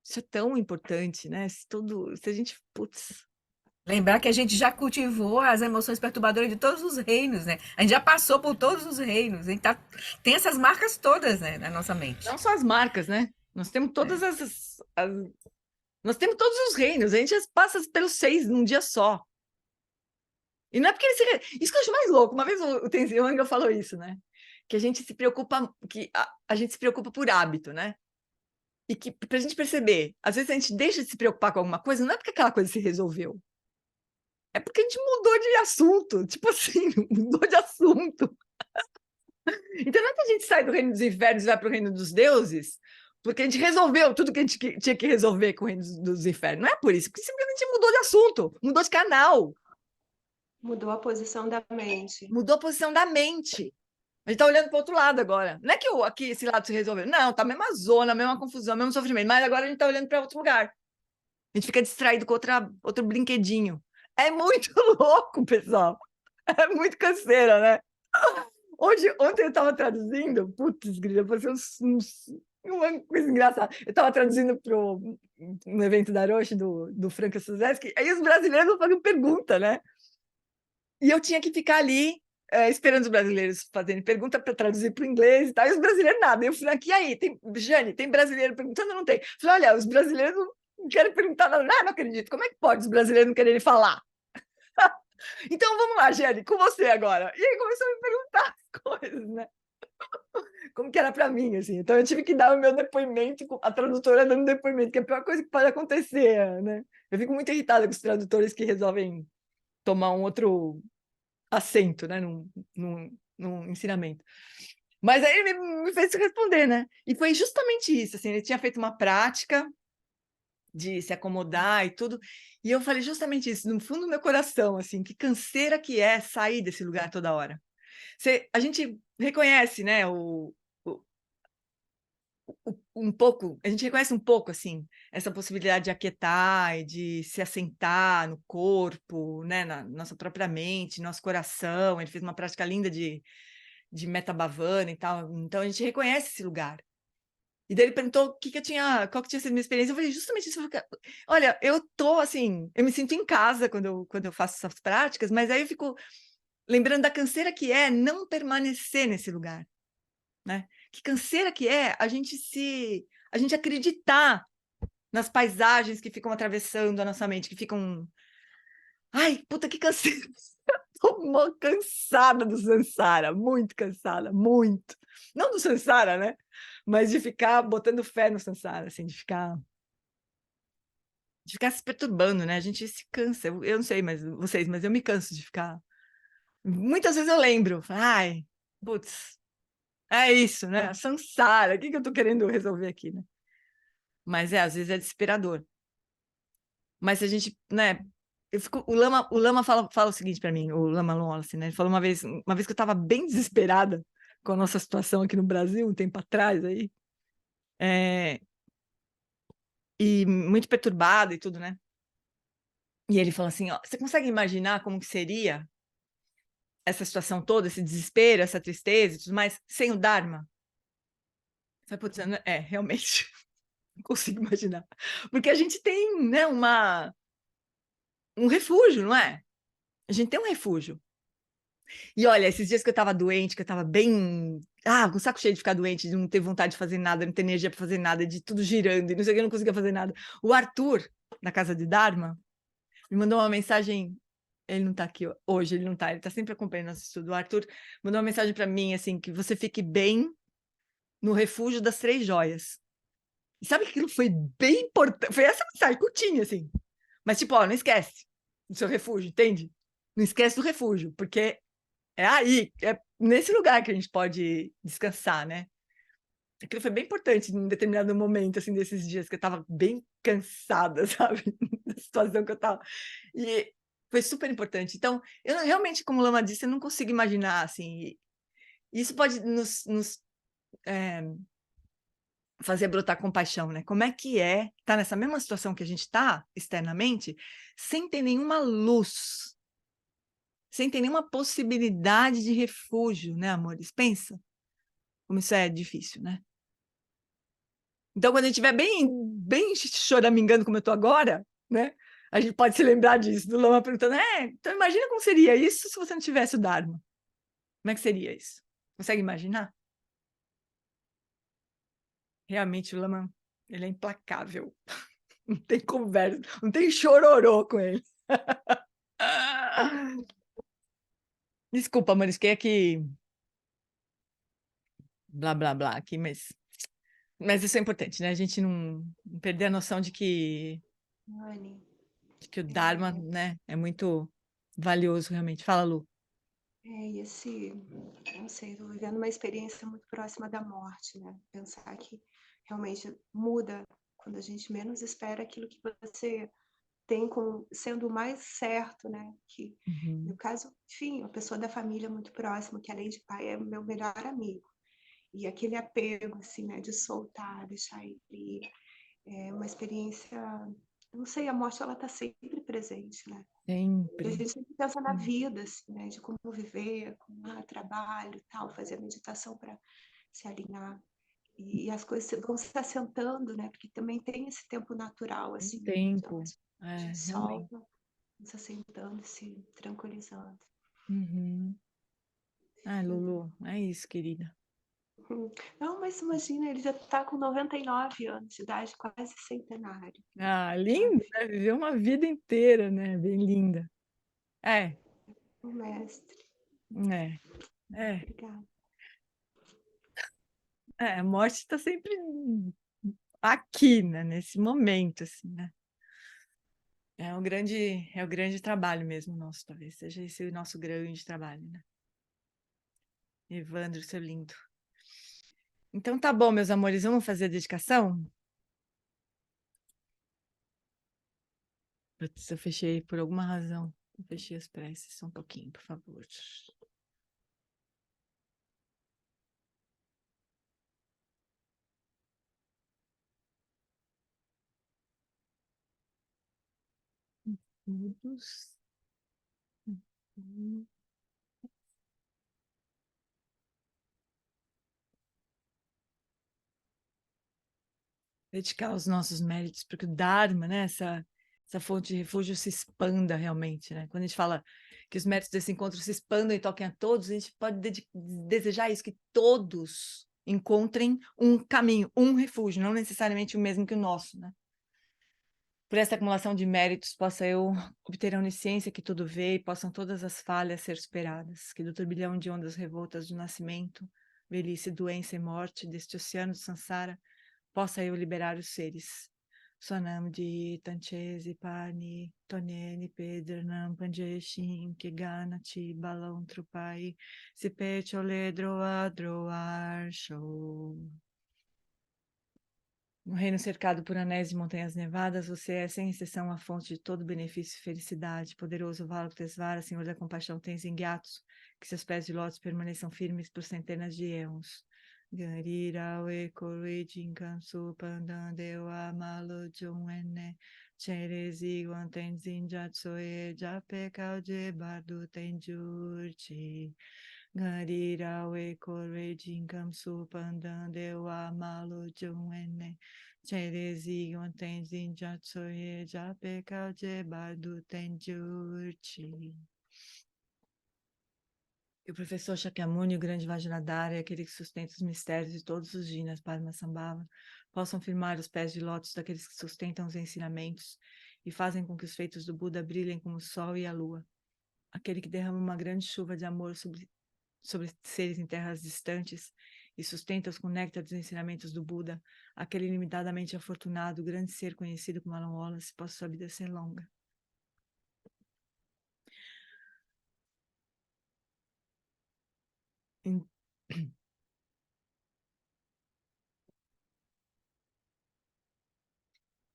Isso é tão importante, né? Se a gente... Putz... Lembrar que a gente já cultivou as emoções perturbadoras de todos os reinos, né? A gente já passou por todos os reinos. A gente tem essas marcas todas, né, na nossa mente. Não só as marcas, né? Nós temos todas nós temos todos os reinos. A gente passa pelos 6 num dia só. E não é porque isso que eu acho mais louco. Uma vez o Tenzin Wangyal falou isso, né? Que a gente se preocupa, que a gente se preocupa por hábito, né? E que, para a gente perceber, às vezes a gente deixa de se preocupar com alguma coisa, não é porque aquela coisa se resolveu. É porque a gente mudou de assunto. Tipo assim, mudou de assunto. Então não é que a gente sai do reino dos infernos e vai para o reino dos deuses, porque a gente resolveu tudo que a gente tinha que resolver com o reino dos infernos. Não é por isso, porque simplesmente mudou de assunto, mudou de canal. Mudou a posição da mente. Mudou a posição da mente. A gente está olhando para o outro lado agora. Não é que aqui esse lado se resolveu. Não, tá a mesma zona, a mesma confusão, o mesmo sofrimento. Mas agora a gente está olhando para outro lugar. A gente fica distraído com outro brinquedinho. É muito louco, pessoal. É muito canseira, né? Ontem eu estava traduzindo. Putz, grila, parecia uma coisa engraçada. Eu estava traduzindo no evento da Roche, do Franca Suzeski, aí os brasileiros não fazem pergunta, né? E eu tinha que ficar ali esperando os brasileiros fazerem pergunta para traduzir para o inglês e tal, e os brasileiros nada. Eu falei, aqui aí, Jane, tem brasileiro perguntando ou não tem? Eu falei, olha, os brasileiros não querem perguntar nada. Não acredito, como é que pode os brasileiros não quererem falar? Então vamos lá, Jane, com você agora. E aí começou a me perguntar as coisas, né? como que era para mim, assim. Então eu tive que dar o meu depoimento, a tradutora dando depoimento, que é a pior coisa que pode acontecer, né? Eu fico muito irritada com os tradutores que resolvem tomar um outro assento, né, num ensinamento. Mas aí ele me fez responder, né? E foi justamente isso, assim, ele tinha feito uma prática de se acomodar e tudo, e eu falei justamente isso, no fundo do meu coração, assim, que canseira que é sair desse lugar toda hora. A gente reconhece, né, um pouco, a gente reconhece um pouco, assim, essa possibilidade de aquietar e de se assentar no corpo, né, na nossa própria mente, nosso coração. Ele fez uma prática linda de Metta Bhavana e tal, então a gente reconhece esse lugar. E daí ele perguntou qual que tinha sido a minha experiência. Eu falei justamente isso. Olha, eu tô assim, eu me sinto em casa quando eu faço essas práticas, mas aí eu fico lembrando da canseira que é não permanecer nesse lugar, né? Que canseira que é a gente acreditar nas paisagens que ficam atravessando a nossa mente, que ficam, ai, puta que canseira. Tô cansada do Sansara, muito cansada, muito. Não do Sansara, né? Mas de ficar botando fé no Sansara, assim, de ficar se perturbando, né? A gente se cansa. Eu não sei, mas vocês, mas eu me canso de ficar. Muitas vezes eu lembro, ai, putz, é isso, né? Sansara, o que eu tô querendo resolver aqui, né? Mas às vezes é desesperador. Mas se a gente, né? O Lama fala o seguinte para mim, o Lama Long, assim, né? Ele falou uma vez que eu estava bem desesperada com a nossa situação aqui no Brasil, um tempo atrás aí, e muito perturbada e tudo, né? E ele falou assim, ó, você consegue imaginar como que seria essa situação toda, esse desespero, essa tristeza e tudo mais, sem o Dharma? Eu falei, putz, realmente, não consigo imaginar. Porque a gente tem, né, um refúgio, não é? A gente tem um refúgio. E olha, esses dias que eu estava doente, que eu estava bem, com o saco cheio de ficar doente, de não ter vontade de fazer nada, não ter energia para fazer nada, de tudo girando, e não sei o que, eu não conseguia fazer nada. O Arthur, na casa de Dharma, me mandou uma mensagem. Ele não está aqui hoje, ele não está, ele está sempre acompanhando nosso estudo. O Arthur mandou uma mensagem para mim, assim, que você fique bem no refúgio das 3 joias. E sabe que aquilo foi bem importante? Foi essa mensagem curtinha, assim. Mas, tipo, ó, não esquece do seu refúgio, entende? Não esquece do refúgio, porque é aí, é nesse lugar que a gente pode descansar, né? Aquilo foi bem importante em um determinado momento, assim, desses dias, que eu estava bem cansada, sabe? Da situação que eu estava. E foi super importante. Então, eu realmente, como o Lama disse, eu não consigo imaginar, assim. Isso pode nos fazer brotar compaixão, né? Como é que estar nessa mesma situação que a gente está externamente, sem ter nenhuma luz, sem ter nenhuma possibilidade de refúgio, né, amores? Pensa como isso é difícil, né? Então, quando a gente estiver bem choramingando como eu estou agora, né? A gente pode se lembrar disso, do Lama perguntando, então imagina como seria isso se você não tivesse o Dharma. Como é que seria isso? Consegue imaginar? Realmente o Lama, ele é implacável. Não tem conversa, não tem chororô com ele. Desculpa, amores, que é que blá blá blá aqui, mas isso é importante, né? A gente não perder a noção de que Anne, o Dharma, né, é muito valioso realmente. Fala, Lu. e não sei, estou vivendo uma experiência muito próxima da morte, né? Pensar que realmente muda quando a gente menos espera aquilo que você tem como sendo o mais certo, né? Que no caso, enfim, uma pessoa da família muito próxima, que além de pai é meu melhor amigo. E aquele apego, assim, né? De soltar, deixar ele ir. É uma experiência, não sei, a morte ela está sempre presente, né? E a Sempre. gente sempre pensa na vida, assim, né? De como viver, com trabalho e tal, fazer a meditação para se alinhar. E as coisas vão se assentando, né? Porque também tem esse tempo natural, assim, né? Tempo. A gente Realmente. solta, se assentando, se tranquilizando. Lulu, é isso, querida. Não, mas imagina, ele já está com 99 anos de idade, quase centenário. Lindo, né? Viveu uma vida inteira, né? Bem linda. O mestre. É. Obrigada. A morte está sempre aqui, né? Nesse momento, assim, né? É o grande trabalho mesmo nosso, talvez seja esse o nosso grande trabalho, né? Evandro, seu lindo. Então tá bom, meus amores, vamos fazer a dedicação? Putz, eu fechei por alguma razão. Eu fechei as preces, só um pouquinho, por favor. Todos. Dedicar os nossos méritos para que o Dharma, né, essa fonte de refúgio se expanda realmente, né? Quando a gente fala que os méritos desse encontro se expandam e toquem a todos, a gente pode desejar isso, que todos encontrem um caminho, um refúgio, não necessariamente o mesmo que o nosso, né? Por essa acumulação de méritos, possa eu obter a onisciência que tudo vê e possam todas as falhas ser superadas, que do turbilhão de ondas revoltas do nascimento, velhice, doença e morte deste oceano de Sansara, possa eu liberar os seres. Sonam de Tanchesi Pani, Tonene Pedernam Panjeshin, Kiganati, Balão Trupai, Sipete Oledroa Droar Show. No reino cercado por anéis de montanhas nevadas, você é, sem exceção, a fonte de todo benefício e felicidade. Poderoso Valokitesvara, Senhor da compaixão, tens engatos, que seus pés de lótus permaneçam firmes por centenas de éons. Garira Wekori Jinkansu Pandandewa Malo Junene Cherezi Guantenzin Jatsoe Japekau de Bardo Tenjurti. Garira Wekori Jinkansu Pandandewa Malo Junene Cherezi Guantenzin Jatsoe Japekau de Bardo Tenjurti. E o professor Shakyamuni, o grande Vajradhara, aquele que sustenta os mistérios de todos os jinas, Padmasambhava, possam firmar os pés de lótus daqueles que sustentam os ensinamentos e fazem com que os feitos do Buda brilhem como o sol e a lua. Aquele que derrama uma grande chuva de amor sobre seres em terras distantes e sustenta-os com o néctar dos ensinamentos do Buda, aquele ilimitadamente afortunado, grande ser conhecido como Alan Wallace, possa sua vida ser longa.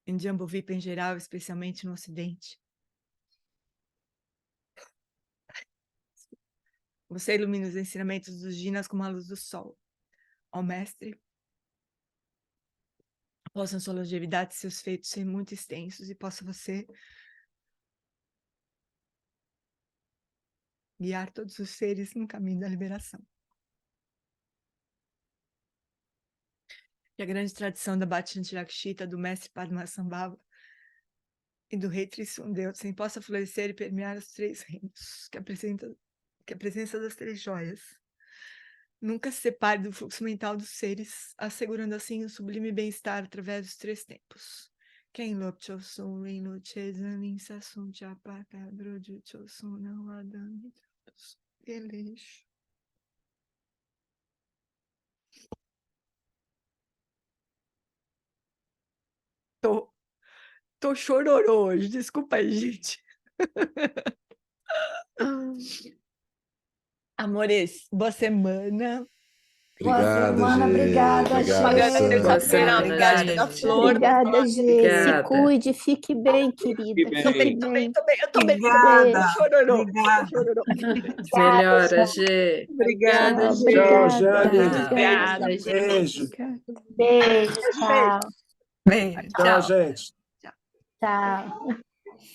Em Jambudvipa em geral, especialmente no Ocidente. Você ilumina os ensinamentos dos jinas como a luz do sol. Ó Mestre, possam sua longevidade e seus feitos ser muito extensos e possa você guiar todos os seres no caminho da liberação. E a grande tradição da Bhakti-Rakshita, do Mestre Padmasambhava e do Rei Trisundeusen possa florescer e permear os três reinos, que a presença das três joias nunca se separe do fluxo mental dos seres, assegurando assim o sublime bem-estar através dos três tempos. Quem lopchosun rin chezan insasun chapaka brojuchosun não adami eleixo. Tô chororô hoje, desculpa aí, gente. Amores, boa semana. Obrigada, semana, Gê. obrigada, Obrigada, Gê. Pagando Sandra. terça-feira, obrigada da flor. Obrigada, Gê. Se Obrigada. cuide, fique bem, querida. Tô Fique bem, bem. eu tô bem. Obrigada. Chororô, Obrigada. chororô. Melhora, Gê. Obrigada, Tchau, Gê. Tchau, obrigada. Jane. Obrigada. Obrigada, gente. Beijo. Obrigada. Beijo, tchau. Beijo, Tchau, tchau. gente. Tchau.